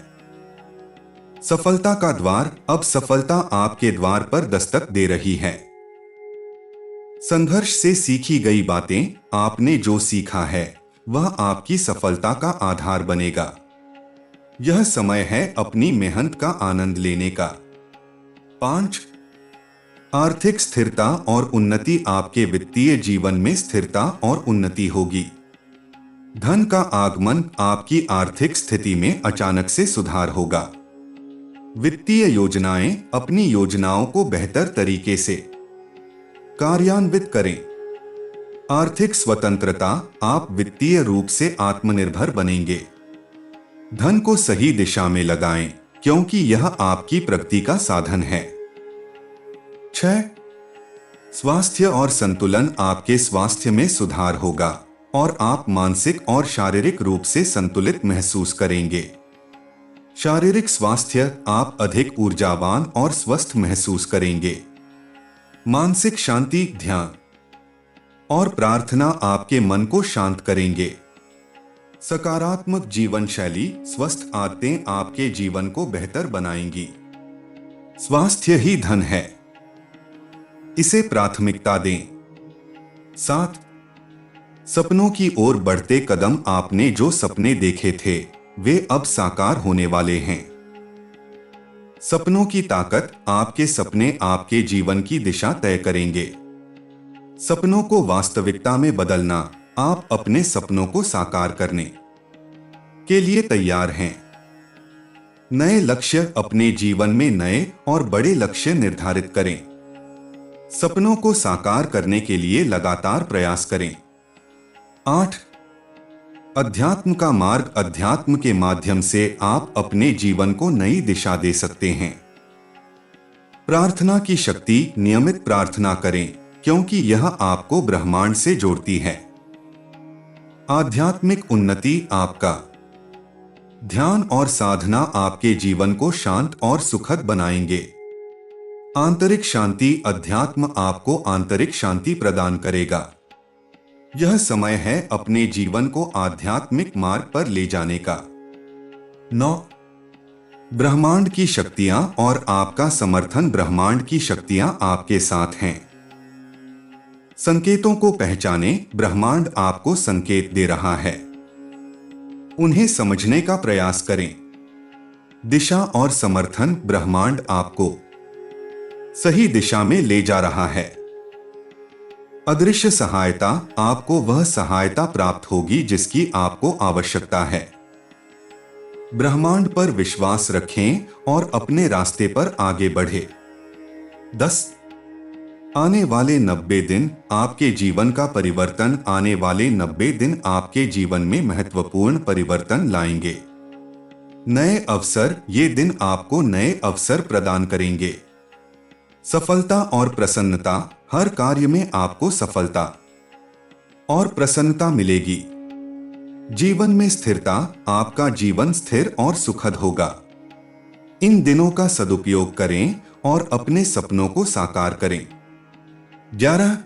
सफलता का द्वार, अब सफलता आपके द्वार पर दस्तक दे रही है। संघर्ष से सीखी गई बातें, आपने जो सीखा है वह आपकी सफलता का आधार बनेगा। यह समय है अपनी मेहनत का आनंद लेने का। 5. आर्थिक स्थिरता और उन्नति, आपके वित्तीय जीवन में स्थिरता और उन्नति होगी। धन का आगमन, आपकी आर्थिक स्थिति में अचानक से सुधार होगा। वित्तीय योजनाएं, अपनी योजनाओं को बेहतर तरीके से कार्यान्वित करें। आर्थिक स्वतंत्रता, आप वित्तीय रूप से आत्मनिर्भर बनेंगे। धन को सही दिशा में लगाएं, क्योंकि यह आपकी प्रगति का साधन है। 6. स्वास्थ्य और संतुलन, आपके स्वास्थ्य में सुधार होगा और आप मानसिक और शारीरिक रूप से संतुलित महसूस करेंगे। शारीरिक स्वास्थ्य, आप अधिक ऊर्जावान और स्वस्थ महसूस करेंगे। मानसिक शांति, ध्यान और प्रार्थना आपके मन को शांत करेंगे। सकारात्मक जीवन शैली, स्वस्थ आदतें आपके जीवन को बेहतर बनाएंगी। स्वास्थ्य ही धन है, इसे प्राथमिकता दें। 7. सपनों की ओर बढ़ते कदम, आपने जो सपने देखे थे वे अब साकार होने वाले हैं। सपनों की ताकत, आपके सपने आपके जीवन की दिशा तय करेंगे। सपनों को वास्तविकता में बदलना, आप अपने सपनों को साकार करने के लिए तैयार हैं। नए लक्ष्य, अपने जीवन में नए और बड़े लक्ष्य निर्धारित करें। सपनों को साकार करने के लिए लगातार प्रयास करें। 8. अध्यात्म का मार्ग, अध्यात्म के माध्यम से आप अपने जीवन को नई दिशा दे सकते हैं। प्रार्थना की शक्ति, नियमित प्रार्थना करें, क्योंकि यह आपको ब्रह्मांड से जोड़ती है। आध्यात्मिक उन्नति, आपका ध्यान और साधना आपके जीवन को शांत और सुखद बनाएंगे। आंतरिक शांति, अध्यात्म आपको आंतरिक शांति प्रदान करेगा। यह समय है अपने जीवन को आध्यात्मिक मार्ग पर ले जाने का। 9. ब्रह्मांड की शक्तियां और आपका समर्थन, ब्रह्मांड की शक्तियां आपके साथ हैं। संकेतों को पहचानें, ब्रह्मांड आपको संकेत दे रहा है, उन्हें समझने का प्रयास करें। दिशा और समर्थन, ब्रह्मांड आपको सही दिशा में ले जा रहा है। अदृश्य सहायता, आपको वह सहायता प्राप्त होगी जिसकी आपको आवश्यकता है। ब्रह्मांड पर विश्वास रखें और अपने रास्ते पर आगे बढ़े। 10. आने वाले 90 दिन आपके जीवन का परिवर्तन, आने वाले 90 दिन आपके जीवन में महत्वपूर्ण परिवर्तन लाएंगे। नए अवसर, ये दिन आपको नए अवसर प्रदान करेंगे। सफलता और प्रसन्नता, हर कार्य में आपको सफलता और प्रसन्नता मिलेगी। जीवन में स्थिरता, आपका जीवन स्थिर और सुखद होगा। इन दिनों का सदुपयोग करें और अपने सपनों को साकार करें। 11.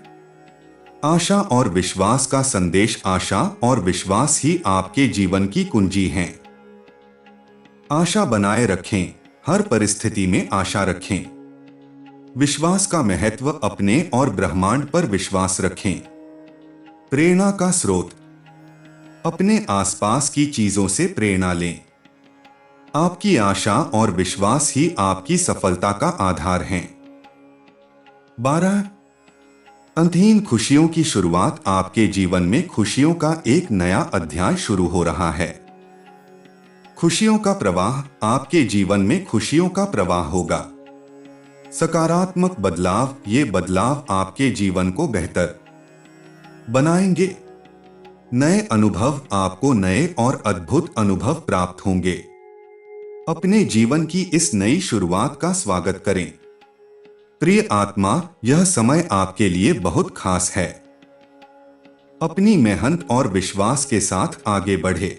आशा और विश्वास का संदेश, आशा और विश्वास ही आपके जीवन की कुंजी हैं। आशा बनाए रखें, हर परिस्थिति में आशा रखें। विश्वास का महत्व, अपने और ब्रह्मांड पर विश्वास रखें। प्रेरणा का स्रोत, अपने आसपास की चीजों से प्रेरणा लें। आपकी आशा और विश्वास ही आपकी सफलता का आधार हैं। 12. अंतहीन खुशियों की शुरुआत, आपके जीवन में खुशियों का एक नया अध्याय शुरू हो रहा है। खुशियों का प्रवाह, आपके जीवन में खुशियों का प्रवाह होगा। सकारात्मक बदलाव, ये बदलाव आपके जीवन को बेहतर बनाएंगे। नए अनुभव, आपको नए और अद्भुत अनुभव प्राप्त होंगे। अपने जीवन की इस नई शुरुआत का स्वागत करें। प्रिय आत्मा, यह समय आपके लिए बहुत खास है। अपनी मेहनत और विश्वास के साथ आगे बढ़े।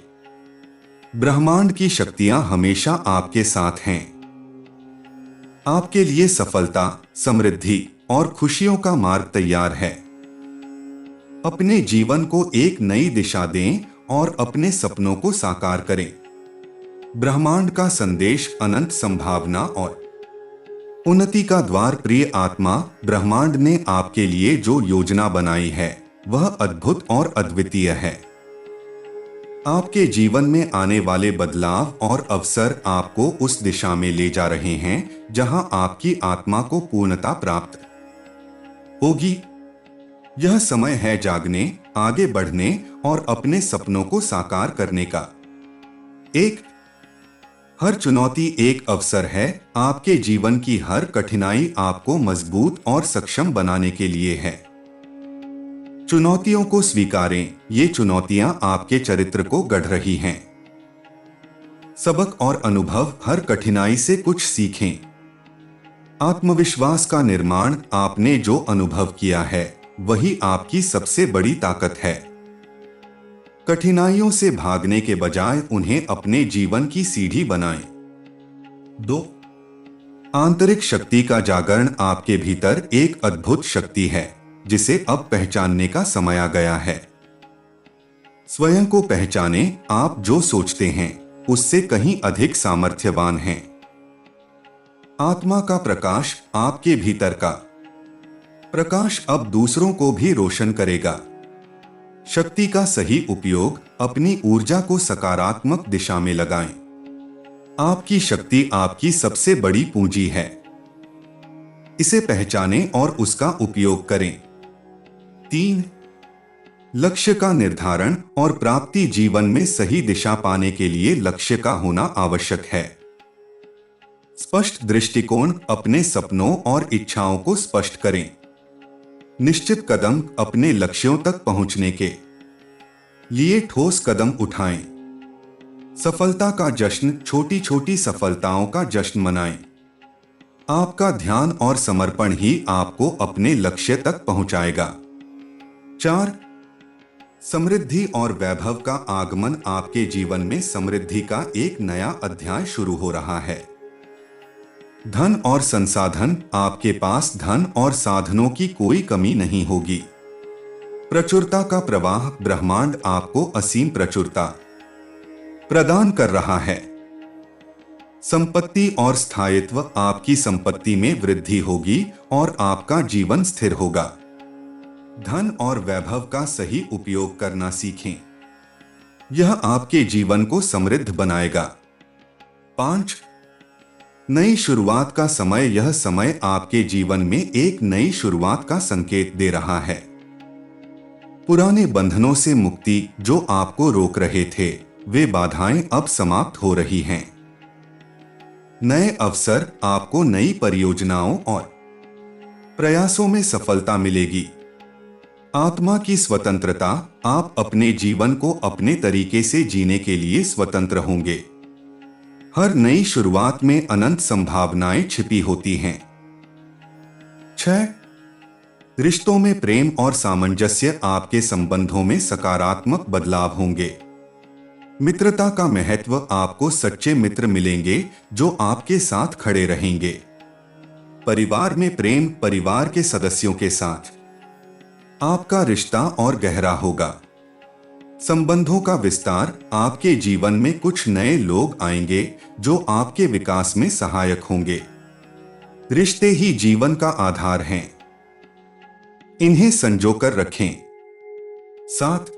ब्रह्मांड की शक्तियां हमेशा आपके साथ हैं। आपके लिए सफलता, समृद्धि और खुशियों का मार्ग तैयार है। अपने जीवन को एक नई दिशा दें और अपने सपनों को साकार करें। ब्रह्मांड का संदेश, अनंत संभावना और उन्नति का द्वार। प्रिय आत्मा, ब्रह्मांड ने आपके लिए जो योजना बनाई है वह अद्भुत और अद्वितीय है। आपके जीवन में आने वाले बदलाव और अवसर आपको उस दिशा में ले जा रहे हैं जहां आपकी आत्मा को पूर्णता प्राप्त होगी। यह समय है जागने, आगे बढ़ने और अपने सपनों को साकार करने का। हर चुनौती एक अवसर है। आपके जीवन की हर कठिनाई आपको मजबूत और सक्षम बनाने के लिए है। चुनौतियों को स्वीकारें, ये चुनौतियां आपके चरित्र को गढ़ रही हैं। सबक और अनुभव, हर कठिनाई से कुछ सीखें। आत्मविश्वास का निर्माण, आपने जो अनुभव किया है वही आपकी सबसे बड़ी ताकत है। कठिनाइयों से भागने के बजाय उन्हें अपने जीवन की सीढ़ी बनाएं। 2. आंतरिक शक्ति का जागरण, आपके भीतर एक अद्भुत शक्ति है जिसे अब पहचानने का समय आ गया है। स्वयं को पहचानें, आप जो सोचते हैं उससे कहीं अधिक सामर्थ्यवान हैं। आत्मा का प्रकाश, आपके भीतर का प्रकाश अब दूसरों को भी रोशन करेगा। शक्ति का सही उपयोग, अपनी ऊर्जा को सकारात्मक दिशा में लगाएं। आपकी शक्ति आपकी सबसे बड़ी पूंजी है। इसे पहचानें और उसका उपयोग करें। 3. लक्ष्य का निर्धारण और प्राप्ति, जीवन में सही दिशा पाने के लिए लक्ष्य का होना आवश्यक है। स्पष्ट दृष्टिकोण, अपने सपनों और इच्छाओं को स्पष्ट करें। निश्चित कदम, अपने लक्ष्यों तक पहुंचने के लिए ठोस कदम उठाएं। सफलता का जश्न, छोटी छोटी सफलताओं का जश्न मनाएं। आपका ध्यान और समर्पण ही आपको अपने लक्ष्य तक पहुंचाएगा। 4. समृद्धि और वैभव का आगमन, आपके जीवन में समृद्धि का एक नया अध्याय शुरू हो रहा है। धन और संसाधन, आपके पास धन और साधनों की कोई कमी नहीं होगी। प्रचुरता का प्रवाह, ब्रह्मांड आपको असीम प्रचुरता प्रदान कर रहा है। संपत्ति और स्थायित्व, आपकी संपत्ति में वृद्धि होगी और आपका जीवन स्थिर होगा। धन और वैभव का सही उपयोग करना सीखें, यह आपके जीवन को समृद्ध बनाएगा। 5. नई शुरुआत का समय, यह समय आपके जीवन में एक नई शुरुआत का संकेत दे रहा है। पुराने बंधनों से मुक्ति, जो आपको रोक रहे थे, वे बाधाएं अब समाप्त हो रही हैं। नए अवसर, आपको नई परियोजनाओं और प्रयासों में सफलता मिलेगी। आत्मा की स्वतंत्रता, आप अपने जीवन को अपने तरीके से जीने के लिए स्वतंत्र होंगे। हर नई शुरुआत में अनंत संभावनाएं छिपी होती हैं। 6. रिश्तों में प्रेम और सामंजस्य, आपके संबंधों में सकारात्मक बदलाव होंगे। मित्रता का महत्व, आपको सच्चे मित्र मिलेंगे जो आपके साथ खड़े रहेंगे। परिवार में प्रेम, परिवार के सदस्यों के साथ आपका रिश्ता और गहरा होगा। संबंधों का विस्तार, आपके जीवन में कुछ नए लोग आएंगे जो आपके विकास में सहायक होंगे। रिश्ते ही जीवन का आधार हैं, इन्हें संजोकर रखें। 7.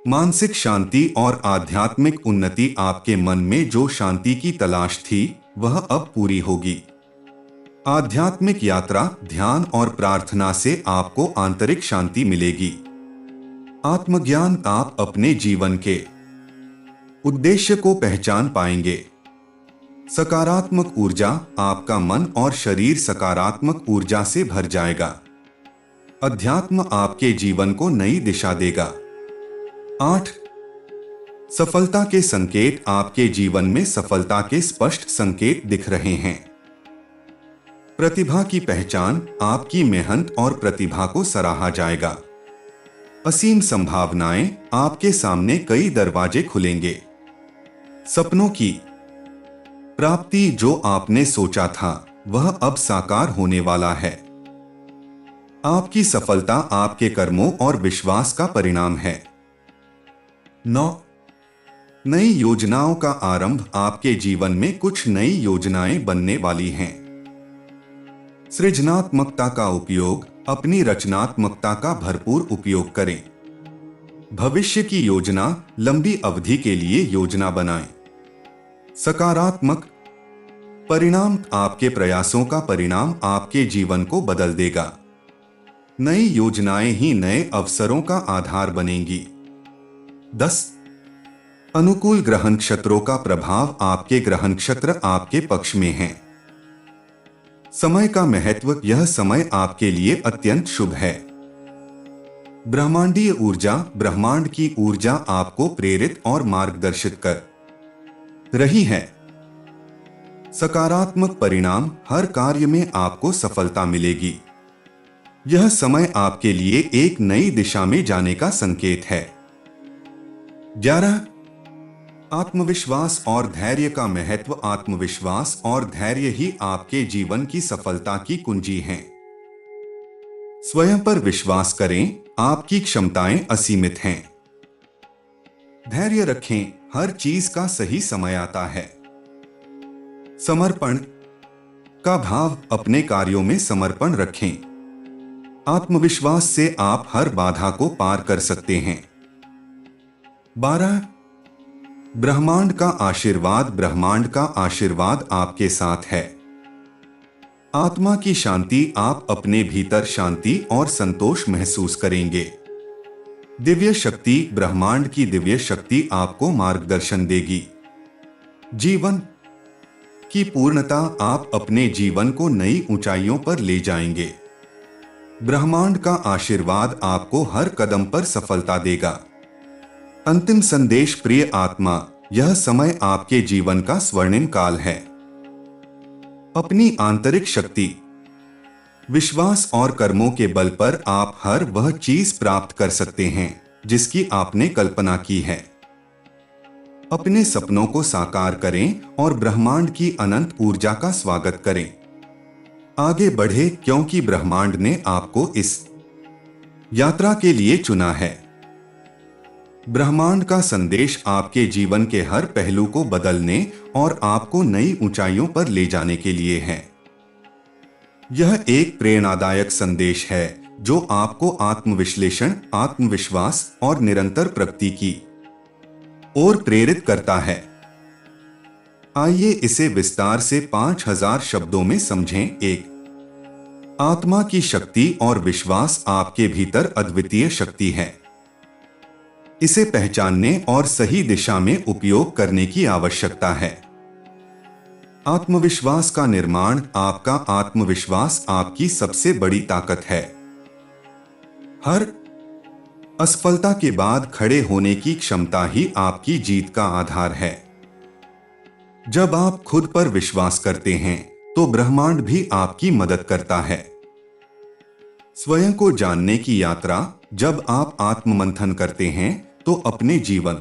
मानसिक शांति और आध्यात्मिक उन्नति, आपके मन में जो शांति की तलाश थी वह अब पूरी होगी। आध्यात्मिक यात्रा, ध्यान और प्रार्थना से आपको आंतरिक शांति मिलेगी। आत्मज्ञान, आप अपने जीवन के उद्देश्य को पहचान पाएंगे। सकारात्मक ऊर्जा, आपका मन और शरीर सकारात्मक ऊर्जा से भर जाएगा। अध्यात्म आपके जीवन को नई दिशा देगा। 8. सफलता के संकेत, आपके जीवन में सफलता के स्पष्ट संकेत दिख रहे हैं। प्रतिभा की पहचान, आपकी मेहनत और प्रतिभा को सराहा जाएगा। असीम संभावनाएं, आपके सामने कई दरवाजे खुलेंगे। सपनों की प्राप्ति, जो आपने सोचा था वह अब साकार होने वाला है। आपकी सफलता आपके कर्मों और विश्वास का परिणाम है। 9. नई योजनाओं का आरंभ, आपके जीवन में कुछ नई योजनाएं बनने वाली हैं। सृजनात्मकता का उपयोग, अपनी रचनात्मकता का भरपूर उपयोग करें। भविष्य की योजना, लंबी अवधि के लिए योजना बनाएं। सकारात्मक परिणाम, आपके प्रयासों का परिणाम आपके जीवन को बदल देगा। नई योजनाएं ही नए अवसरों का आधार बनेंगी। 10. अनुकूल ग्रह नक्षत्रों का प्रभाव, आपके ग्रह नक्षत्र आपके पक्ष में हैं। समय का महत्व, यह समय आपके लिए अत्यंत शुभ है। ब्रह्मांडीय ऊर्जा, ब्रह्मांड की ऊर्जा आपको प्रेरित और मार्गदर्शित कर रही है। सकारात्मक परिणाम, हर कार्य में आपको सफलता मिलेगी। यह समय आपके लिए एक नई दिशा में जाने का संकेत है। 11. आत्मविश्वास और धैर्य का महत्व, आत्मविश्वास और धैर्य ही आपके जीवन की सफलता की कुंजी हैं। स्वयं पर विश्वास करें, आपकी क्षमताएं असीमित हैं। धैर्य रखें, हर चीज का सही समय आता है। समर्पण का भाव, अपने कार्यों में समर्पण रखें। आत्मविश्वास से आप हर बाधा को पार कर सकते हैं। 12. ब्रह्मांड का आशीर्वाद, ब्रह्मांड का आशीर्वाद आपके साथ है। आत्मा की शांति, आप अपने भीतर शांति और संतोष महसूस करेंगे। दिव्य शक्ति, ब्रह्मांड की दिव्य शक्ति आपको मार्गदर्शन देगी। जीवन की पूर्णता, आप अपने जीवन को नई ऊंचाइयों पर ले जाएंगे। ब्रह्मांड का आशीर्वाद आपको हर कदम पर सफलता देगा। अंतिम संदेश, प्रिय आत्मा, यह समय आपके जीवन का स्वर्णिम काल है। अपनी आंतरिक शक्ति, विश्वास और कर्मों के बल पर आप हर वह चीज प्राप्त कर सकते हैं जिसकी आपने कल्पना की है। अपने सपनों को साकार करें और ब्रह्मांड की अनंत ऊर्जा का स्वागत करें। आगे बढ़े, क्योंकि ब्रह्मांड ने आपको इस यात्रा के लिए चुना है। ब्रह्मांड का संदेश आपके जीवन के हर पहलू को बदलने और आपको नई ऊंचाइयों पर ले जाने के लिए है। यह एक प्रेरणादायक संदेश है जो आपको आत्मविश्लेषण, आत्मविश्वास और निरंतर प्रगति की ओर प्रेरित करता है। आइए इसे विस्तार से 5000 शब्दों में समझें। 1. आत्मा की शक्ति और विश्वास आपके भीतर अद्वितीय शक्ति है। इसे पहचानने और सही दिशा में उपयोग करने की आवश्यकता है। आत्मविश्वास का निर्माण, आपका आत्मविश्वास आपकी सबसे बड़ी ताकत है। हर असफलता के बाद खड़े होने की क्षमता ही आपकी जीत का आधार है। जब आप खुद पर विश्वास करते हैं तो ब्रह्मांड भी आपकी मदद करता है। स्वयं को जानने की यात्रा, जब आप आत्ममंथन करते हैं तो अपने जीवन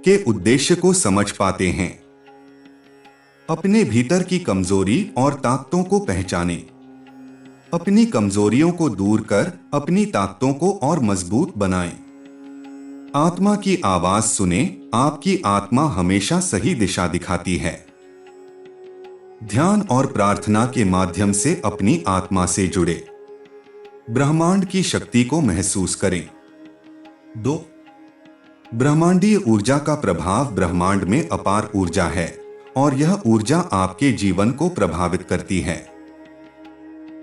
के उद्देश्य को समझ पाते हैं। अपने भीतर की कमजोरी और ताकतों को पहचानें। अपनी कमजोरियों को दूर कर अपनी ताकतों को और मजबूत बनाएं। आत्मा की आवाज सुने, आपकी आत्मा हमेशा सही दिशा दिखाती है। ध्यान और प्रार्थना के माध्यम से अपनी आत्मा से जुड़े ब्रह्मांड की शक्ति को महसूस करें। 2. ब्रह्मांडीय ऊर्जा का प्रभाव, ब्रह्मांड में अपार ऊर्जा है और यह ऊर्जा आपके जीवन को प्रभावित करती है।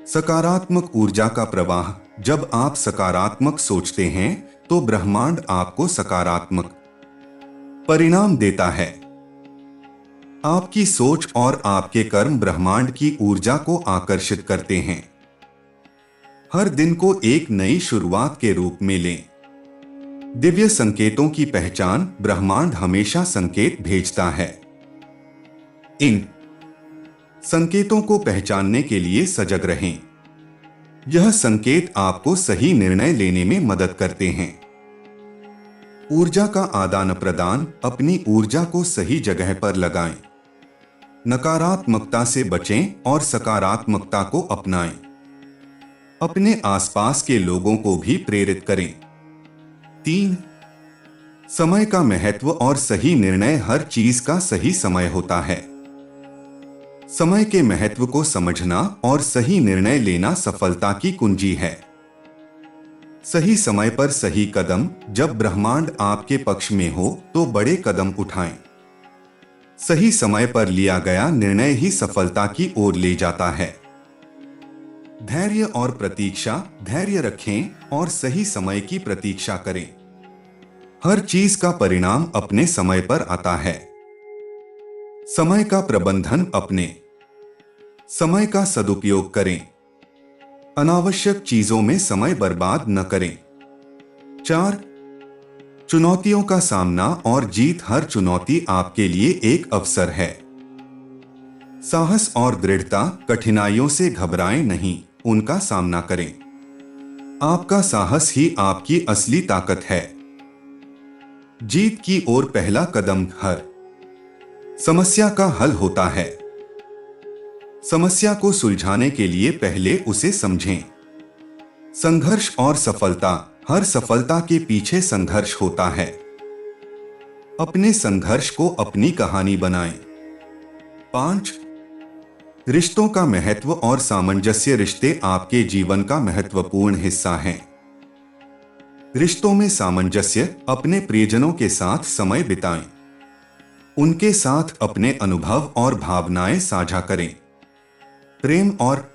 सकारात्मक ऊर्जा का प्रवाह, जब आप सकारात्मक सोचते हैं तो ब्रह्मांड आपको सकारात्मक परिणाम देता है। आपकी सोच और आपके कर्म ब्रह्मांड की ऊर्जा को आकर्षित करते हैं। हर दिन को एक नई शुरुआत के रूप में लें। दिव्य संकेतों की पहचान। ब्रह्मांड हमेशा संकेत भेजता है। इन संकेतों को पहचानने के लिए सजग रहें। यह संकेत आपको सही निर्णय लेने में मदद करते हैं। ऊर्जा का आदान प्रदान। अपनी ऊर्जा को सही जगह पर लगाएं। नकारात्मकता से बचें और सकारात्मकता को अपनाएं। अपने आसपास के लोगों को भी प्रेरित करें। 3. समय का महत्व और सही निर्णय। हर चीज का सही समय होता है। समय के महत्व को समझना और सही निर्णय लेना सफलता की कुंजी है। सही समय पर सही कदम। जब ब्रह्मांड आपके पक्ष में हो तो बड़े कदम उठाएं। सही समय पर लिया गया निर्णय ही सफलता की ओर ले जाता है। धैर्य और प्रतीक्षा। धैर्य रखें और सही समय की प्रतीक्षा करें। हर चीज का परिणाम अपने समय पर आता है। समय का प्रबंधन। अपने समय का सदुपयोग करें। अनावश्यक चीजों में समय बर्बाद न करें। 4. चुनौतियों का सामना और जीत। हर चुनौती आपके लिए एक अवसर है। साहस और दृढ़ता। कठिनाइयों से घबराएं नहीं, उनका सामना करें। आपका साहस ही आपकी असली ताकत है। जीत की ओर पहला कदम। हर समस्या का हल होता है। समस्या को सुलझाने के लिए पहले उसे समझें। संघर्ष और सफलता। हर सफलता के पीछे संघर्ष होता है। अपने संघर्ष को अपनी कहानी बनाएं। 5. रिश्तों का महत्व और सामंजस्य। रिश्ते आपके जीवन का महत्वपूर्ण हिस्सा हैं। रिश्तों में सामंजस्य। अपने प्रियजनों के साथ समय बिताएं। उनके साथ अपने अनुभव और भावनाएं साझा करें। प्रेम और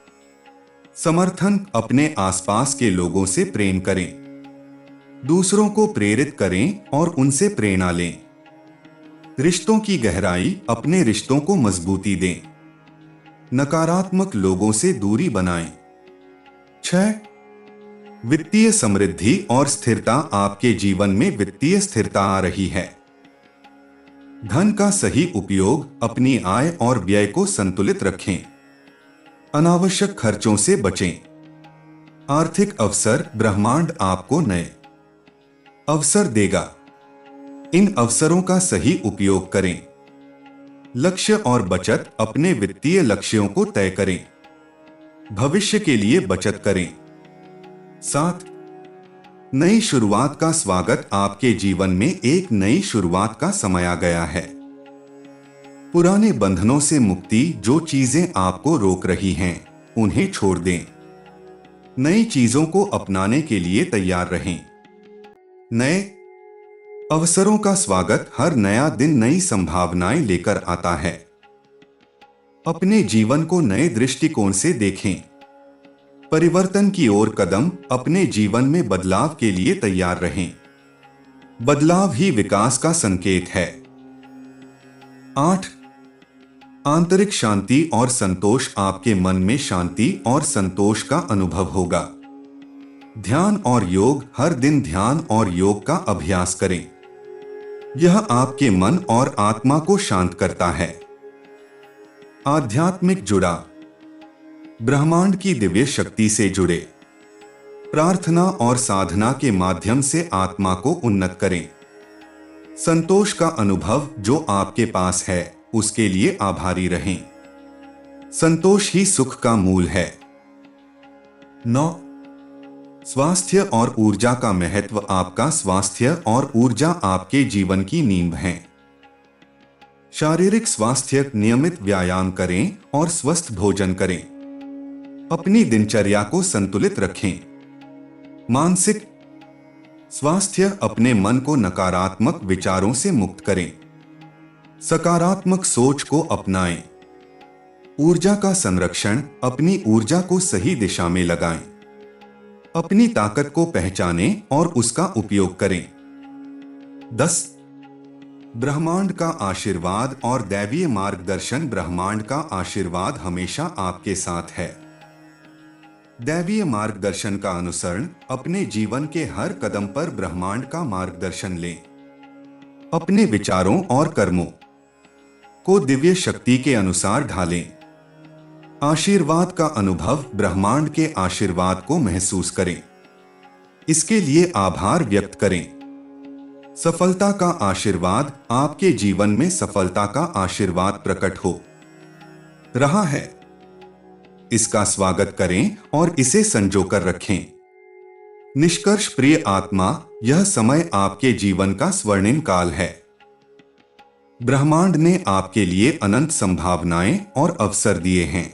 समर्थन। अपने आसपास के लोगों से प्रेम करें। दूसरों को प्रेरित करें और उनसे प्रेरणा लें। रिश्तों की गहराई। अपने रिश्तों को मजबूती दें। नकारात्मक लोगों से दूरी बनाएं। 6. वित्तीय समृद्धि और स्थिरता। आपके जीवन में वित्तीय स्थिरता आ रही है। धन का सही उपयोग। अपनी आय और व्यय को संतुलित रखें। अनावश्यक खर्चों से बचें। आर्थिक अवसर। ब्रह्मांड आपको नए अवसर देगा। इन अवसरों का सही उपयोग करें। लक्ष्य और बचत। अपने वित्तीय लक्ष्यों को तय करें। भविष्य के लिए बचत करें। 7. नई शुरुआत का स्वागत। आपके जीवन में एक नई शुरुआत का समय आ गया है। पुराने बंधनों से मुक्ति। जो चीजें आपको रोक रही हैं, उन्हें छोड़ दें। नई चीजों को अपनाने के लिए तैयार रहें। नए अवसरों का स्वागत। हर नया दिन नई संभावनाएं लेकर आता है। अपने जीवन को नए दृष्टिकोण से देखें। परिवर्तन की ओर कदम। अपने जीवन में बदलाव के लिए तैयार रहें। बदलाव ही विकास का संकेत है। 8. आंतरिक शांति और संतोष। आपके मन में शांति और संतोष का अनुभव होगा। ध्यान और योग। हर दिन ध्यान और योग का अभ्यास करें। यह आपके मन और आत्मा को शांत करता है। आध्यात्मिक जुड़ाव। ब्रह्मांड की दिव्य शक्ति से जुड़े। प्रार्थना और साधना के माध्यम से आत्मा को उन्नत करें। संतोष का अनुभव जो आपके पास है, उसके लिए आभारी रहें। संतोष ही सुख का मूल है। 9. स्वास्थ्य और ऊर्जा का महत्व। आपका स्वास्थ्य और ऊर्जा आपके जीवन की नींव हैं। शारीरिक स्वास्थ्य। नियमित व्यायाम करें और स्वस्थ भोजन करें। अपनी दिनचर्या को संतुलित रखें। मानसिक स्वास्थ्य। अपने मन को नकारात्मक विचारों से मुक्त करें। सकारात्मक सोच को अपनाएं। ऊर्जा का संरक्षण। अपनी ऊर्जा को सही दिशा में लगाएं। अपनी ताकत को पहचानें और उसका उपयोग करें। 10. ब्रह्मांड का आशीर्वाद और दैवीय मार्गदर्शन। ब्रह्मांड का आशीर्वाद हमेशा आपके साथ है। दैवीय मार्गदर्शन का अनुसरण। अपने जीवन के हर कदम पर ब्रह्मांड का मार्गदर्शन लें। अपने विचारों और कर्मों को दिव्य शक्ति के अनुसार ढालें। आशीर्वाद का अनुभव। ब्रह्मांड के आशीर्वाद को महसूस करें। इसके लिए आभार व्यक्त करें। सफलता का आशीर्वाद। आपके जीवन में सफलता का आशीर्वाद प्रकट हो रहा है। इसका स्वागत करें और इसे संजोकर रखें। निष्कर्ष। प्रिय आत्मा, यह समय आपके जीवन का स्वर्णिम काल है। ब्रह्मांड ने आपके लिए अनंत संभावनाएं और अवसर दिए हैं।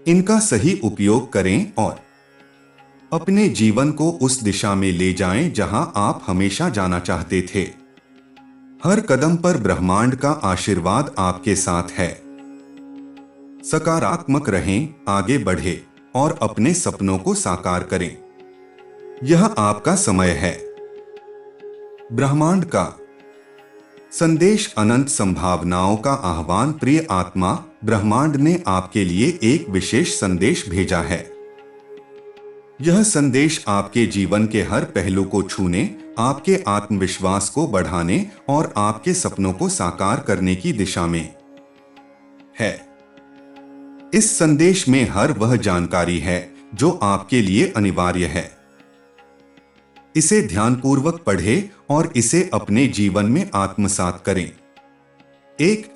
इनका सही उपयोग करें और अपने जीवन को उस दिशा में ले जाएं जहां आप हमेशा जाना चाहते थे। हर कदम पर ब्रह्मांड का आशीर्वाद आपके साथ है। सकारात्मक रहें, आगे बढ़ें और अपने सपनों को साकार करें। यह आपका समय है। ब्रह्मांड का संदेश। अनंत संभावनाओं का आह्वान। प्रिय आत्मा, ब्रह्मांड ने आपके लिए एक विशेष संदेश भेजा है। यह संदेश आपके जीवन के हर पहलू को छूने, आपके आत्मविश्वास को बढ़ाने और आपके सपनों को साकार करने की दिशा में है। इस संदेश में हर वह जानकारी है जो आपके लिए अनिवार्य है। इसे ध्यानपूर्वक पढ़ें और इसे अपने जीवन में आत्मसात करें। 1.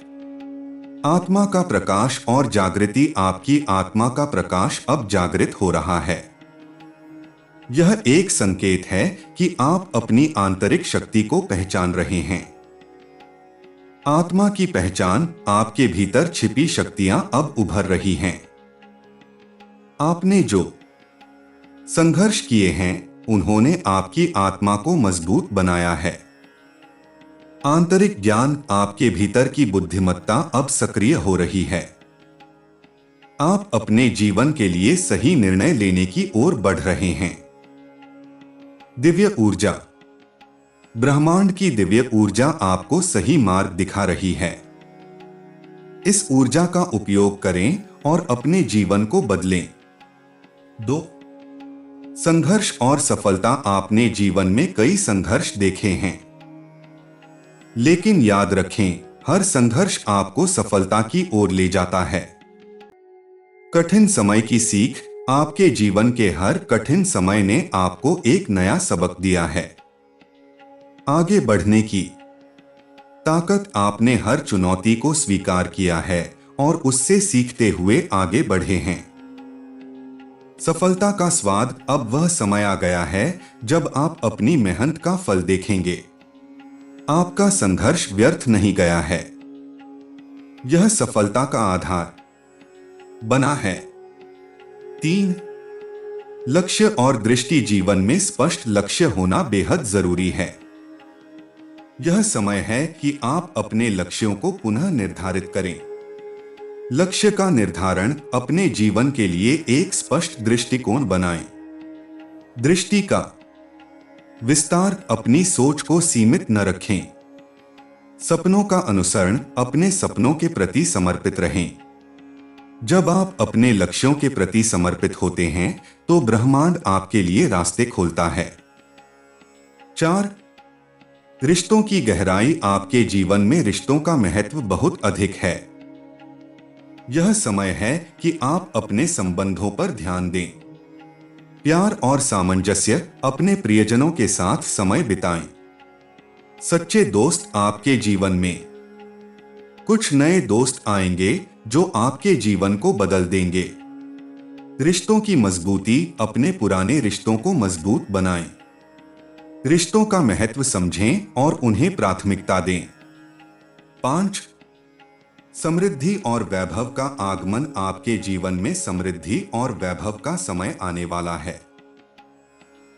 आत्मा का प्रकाश और जागृति। आपकी आत्मा का प्रकाश अब जागृत हो रहा है। यह एक संकेत है कि आप अपनी आंतरिक शक्ति को पहचान रहे हैं। आत्मा की पहचान। आपके भीतर छिपी शक्तियां अब उभर रही हैं। आपने जो संघर्ष किए हैं, उन्होंने आपकी आत्मा को मजबूत बनाया है। आंतरिक ज्ञान। आपके भीतर की बुद्धिमत्ता अब सक्रिय हो रही है। आप अपने जीवन के लिए सही निर्णय लेने की ओर बढ़ रहे हैं। दिव्य ऊर्जा। ब्रह्मांड की दिव्य ऊर्जा आपको सही मार्ग दिखा रही है। इस ऊर्जा का उपयोग करें और अपने जीवन को बदलें। 2. संघर्ष और सफलता। आपने जीवन में कई संघर्ष देखे हैं, लेकिन याद रखें, हर संघर्ष आपको सफलता की ओर ले जाता है। कठिन समय की सीख। आपके जीवन के हर कठिन समय ने आपको एक नया सबक दिया है। आगे बढ़ने की ताकत। आपने हर चुनौती को स्वीकार किया है और उससे सीखते हुए आगे बढ़े हैं। सफलता का स्वाद। अब वह समय आ गया है जब आप अपनी मेहनत का फल देखेंगे। आपका संघर्ष व्यर्थ नहीं गया है। यह सफलता का आधार बना है। 3. लक्ष्य और दृष्टि। जीवन में स्पष्ट लक्ष्य होना बेहद जरूरी है। यह समय है कि आप अपने लक्ष्यों को पुनः निर्धारित करें। लक्ष्य का निर्धारण। अपने जीवन के लिए एक स्पष्ट दृष्टिकोण बनाएं। दृष्टि का विस्तार। अपनी सोच को सीमित न रखें। सपनों का अनुसरण। अपने सपनों के प्रति समर्पित रहें। जब आप अपने लक्ष्यों के प्रति समर्पित होते हैं तो ब्रह्मांड आपके लिए रास्ते खोलता है। 4. रिश्तों की गहराई। आपके जीवन में रिश्तों का महत्व बहुत अधिक है। यह समय है कि आप अपने संबंधों पर ध्यान दें। प्यार और सामंजस्य। अपने प्रियजनों के साथ समय बिताएं। सच्चे दोस्त। आपके जीवन में कुछ नए दोस्त आएंगे जो आपके जीवन को बदल देंगे। रिश्तों की मजबूती। अपने पुराने रिश्तों को मजबूत बनाएं। रिश्तों का महत्व समझें और उन्हें प्राथमिकता दें। 5. समृद्धि और वैभव का आगमन। आपके जीवन में समृद्धि और वैभव का समय आने वाला है।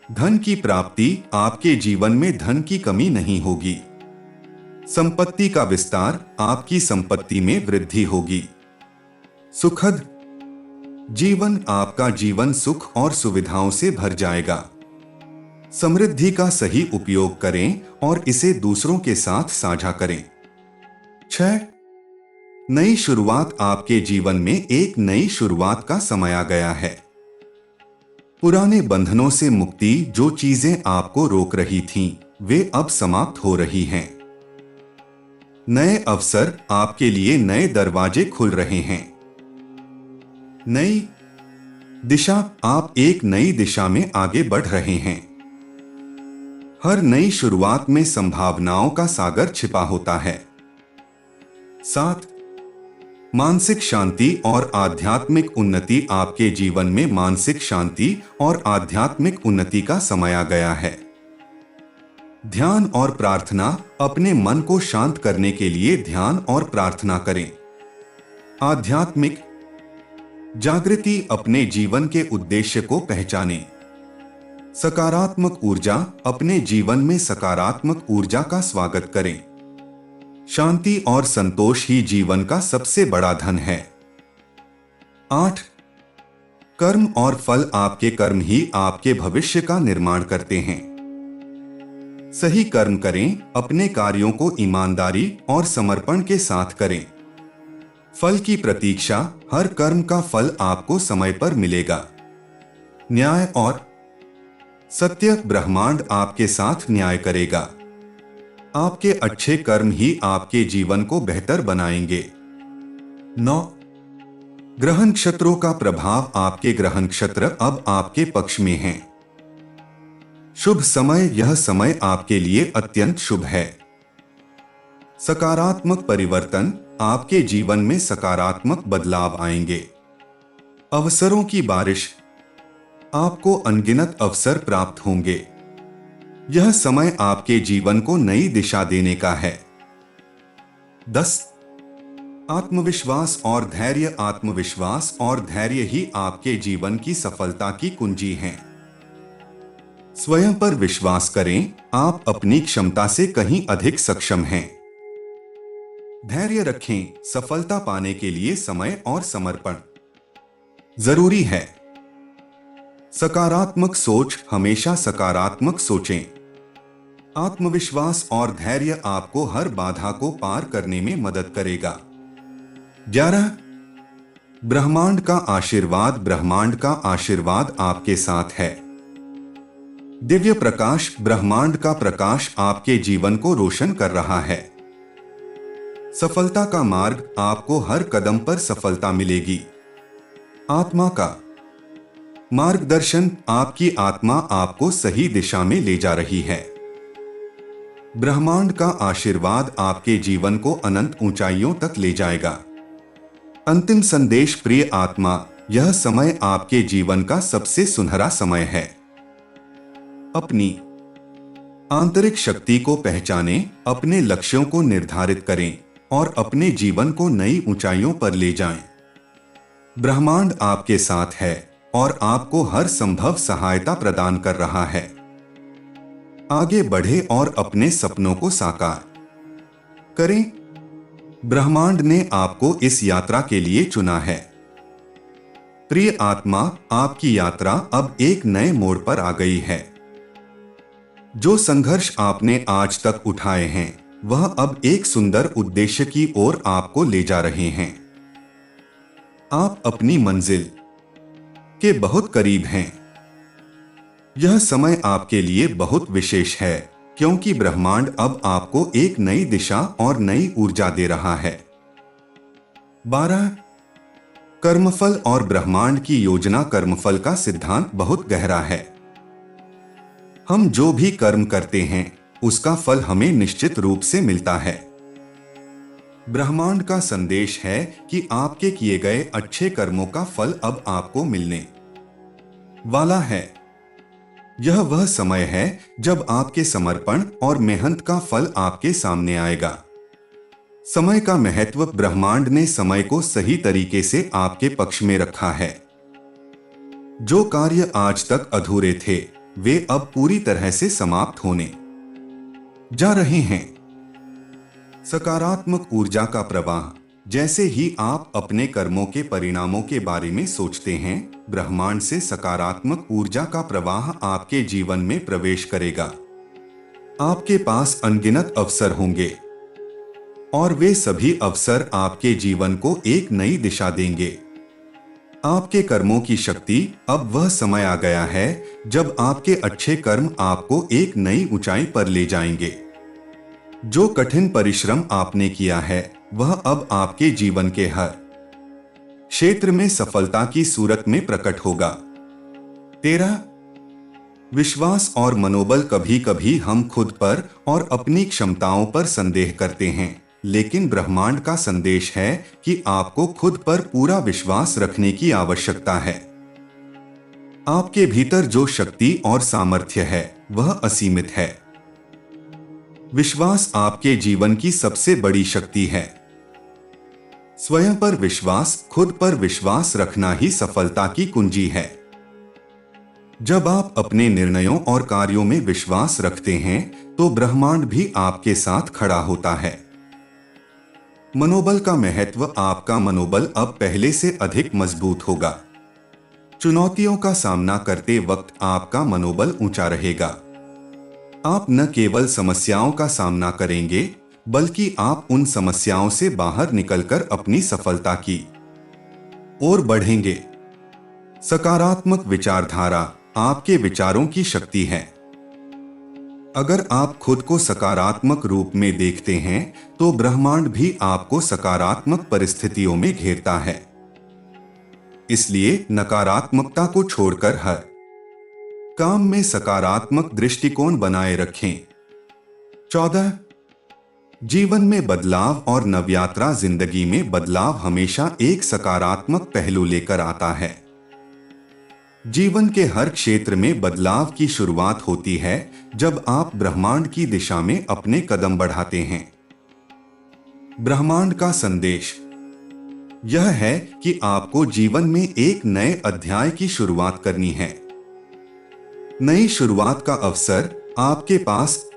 धन की प्राप्ति। आपके जीवन में धन की कमी नहीं होगी। संपत्ति का विस्तार। आपकी संपत्ति में वृद्धि होगी। सुखद जीवन। आपका जीवन सुख और सुविधाओं से भर जाएगा। समृद्धि का सही उपयोग करें और इसे दूसरों के साथ साझा करें। 6. नई शुरुआत। आपके जीवन में एक नई शुरुआत का समय आ गया है। पुराने बंधनों से मुक्ति, जो चीजें आपको रोक रही थीं, वे अब समाप्त हो रही हैं। नए अवसर। आपके लिए नए दरवाजे खुल रहे हैं। नई दिशा। आप एक नई दिशा में आगे बढ़ रहे हैं। हर नई शुरुआत में संभावनाओं का सागर छिपा होता है। 7. मानसिक शांति और आध्यात्मिक उन्नति। आपके जीवन में मानसिक शांति और आध्यात्मिक उन्नति का समय आ गया है। ध्यान और प्रार्थना। अपने मन को शांत करने के लिए ध्यान और प्रार्थना करें। आध्यात्मिक जागृति। अपने जीवन के उद्देश्य को पहचानें। सकारात्मक ऊर्जा। अपने जीवन में सकारात्मक ऊर्जा का स्वागत करें। शांति और संतोष ही जीवन का सबसे बड़ा धन है। 8. कर्म और फल। आपके कर्म ही आपके भविष्य का निर्माण करते हैं। सही कर्म करें। अपने कार्यों को ईमानदारी और समर्पण के साथ करें। फल की प्रतीक्षा। हर कर्म का फल आपको समय पर मिलेगा। न्याय और सत्य। ब्रह्मांड आपके साथ न्याय करेगा। आपके अच्छे कर्म ही आपके जीवन को बेहतर बनाएंगे। 9. ग्रह नक्षत्रों का प्रभाव। आपके ग्रह नक्षत्र अब आपके पक्ष में हैं। शुभ समय। यह समय आपके लिए अत्यंत शुभ है। सकारात्मक परिवर्तन। आपके जीवन में सकारात्मक बदलाव आएंगे। अवसरों की बारिश। आपको अनगिनत अवसर प्राप्त होंगे। यह समय आपके जीवन को नई दिशा देने का है। 10. आत्मविश्वास और धैर्य। आत्मविश्वास और धैर्य ही आपके जीवन की सफलता की कुंजी हैं। स्वयं पर विश्वास करें। आप अपनी क्षमता से कहीं अधिक सक्षम हैं। धैर्य रखें। सफलता पाने के लिए समय और समर्पण जरूरी है। सकारात्मक सोच। हमेशा सकारात्मक सोचें। आत्मविश्वास और धैर्य आपको हर बाधा को पार करने में मदद करेगा। 11. ब्रह्मांड का आशीर्वाद। ब्रह्मांड का आशीर्वाद आपके साथ है। दिव्य प्रकाश। ब्रह्मांड का प्रकाश आपके जीवन को रोशन कर रहा है। सफलता का मार्ग। आपको हर कदम पर सफलता मिलेगी। आत्मा का मार्गदर्शन। आपकी आत्मा आपको सही दिशा में ले जा रही है। ब्रह्मांड का आशीर्वाद आपके जीवन को अनंत ऊंचाइयों तक ले जाएगा। अंतिम संदेश। प्रिय आत्मा, यह समय आपके जीवन का सबसे सुनहरा समय है। अपनी आंतरिक शक्ति को पहचानें, अपने लक्ष्यों को निर्धारित करें और अपने जीवन को नई ऊंचाइयों पर ले जाएं। ब्रह्मांड आपके साथ है और आपको हर संभव सहायता प्रदान कर रहा है। आगे बढ़े और अपने सपनों को साकार करें। ब्रह्मांड ने आपको इस यात्रा के लिए चुना है। प्रिय आत्मा, आपकी यात्रा अब एक नए मोड़ पर आ गई है। जो संघर्ष आपने आज तक उठाए हैं, वह अब एक सुंदर उद्देश्य की ओर आपको ले जा रहे हैं। आप अपनी मंजिल के बहुत करीब हैं। यह समय आपके लिए बहुत विशेष है, क्योंकि ब्रह्मांड अब आपको एक नई दिशा और नई ऊर्जा दे रहा है। 12. कर्मफल और ब्रह्मांड की योजना। कर्मफल का सिद्धांत बहुत गहरा है। हम जो भी कर्म करते हैं, उसका फल हमें निश्चित रूप से मिलता है। ब्रह्मांड का संदेश है कि आपके किए गए अच्छे कर्मों का फल अब आपको मिलने वाला है। यह वह समय है जब आपके समर्पण और मेहनत का फल आपके सामने आएगा। समय का महत्व। ब्रह्मांड ने समय को सही तरीके से आपके पक्ष में रखा है। जो कार्य आज तक अधूरे थे, वे अब पूरी तरह से समाप्त होने जा रहे हैं। सकारात्मक ऊर्जा का प्रवाह। जैसे ही आप अपने कर्मों के परिणामों के बारे में सोचते हैं, ब्रह्मांड से सकारात्मक ऊर्जा का प्रवाह आपके जीवन में प्रवेश करेगा। आपके पास अनगिनत अवसर होंगे और वे सभी अवसर आपके जीवन को एक नई दिशा देंगे। आपके कर्मों की शक्ति, अब वह समय आ गया है जब आपके अच्छे कर्म आपको एक नई ऊंचाई पर ले जाएंगे। जो कठिन परिश्रम आपने किया है वह अब आपके जीवन के हर क्षेत्र में सफलता की सूरत में प्रकट होगा। 13. विश्वास और मनोबल। कभी कभी हम खुद पर और अपनी क्षमताओं पर संदेह करते हैं, लेकिन ब्रह्मांड का संदेश है कि आपको खुद पर पूरा विश्वास रखने की आवश्यकता है। आपके भीतर जो शक्ति और सामर्थ्य है वह असीमित है। विश्वास आपके जीवन की सबसे बड़ी शक्ति है। स्वयं पर विश्वास, खुद पर विश्वास रखना ही सफलता की कुंजी है। जब आप अपने निर्णयों और कार्यों में विश्वास रखते हैं तो ब्रह्मांड भी आपके साथ खड़ा होता है। मनोबल का महत्व। आपका मनोबल अब पहले से अधिक मजबूत होगा। चुनौतियों का सामना करते वक्त आपका मनोबल ऊंचा रहेगा। आप न केवल समस्याओं का सामना करेंगे, बल्कि आप उन समस्याओं से बाहर निकलकर अपनी सफलता की ओर बढ़ेंगे। सकारात्मक विचारधारा आपके विचारों की शक्ति है। अगर आप खुद को सकारात्मक रूप में देखते हैं तो ब्रह्मांड भी आपको सकारात्मक परिस्थितियों में घेरता है। इसलिए नकारात्मकता को छोड़कर हर काम में सकारात्मक दृष्टिकोण बनाए रखें। 14. जीवन में बदलाव और नवयात्रा। जिंदगी में बदलाव हमेशा एक सकारात्मक पहलू लेकर आता है। जीवन के हर क्षेत्र में बदलाव की शुरुआत होती है जब आप ब्रह्मांड की दिशा में अपने कदम बढ़ाते हैं। ब्रह्मांड का संदेश यह है कि आपको जीवन में एक नए अध्याय की शुरुआत करनी है। नई शुरुआत का अवसर आपके पास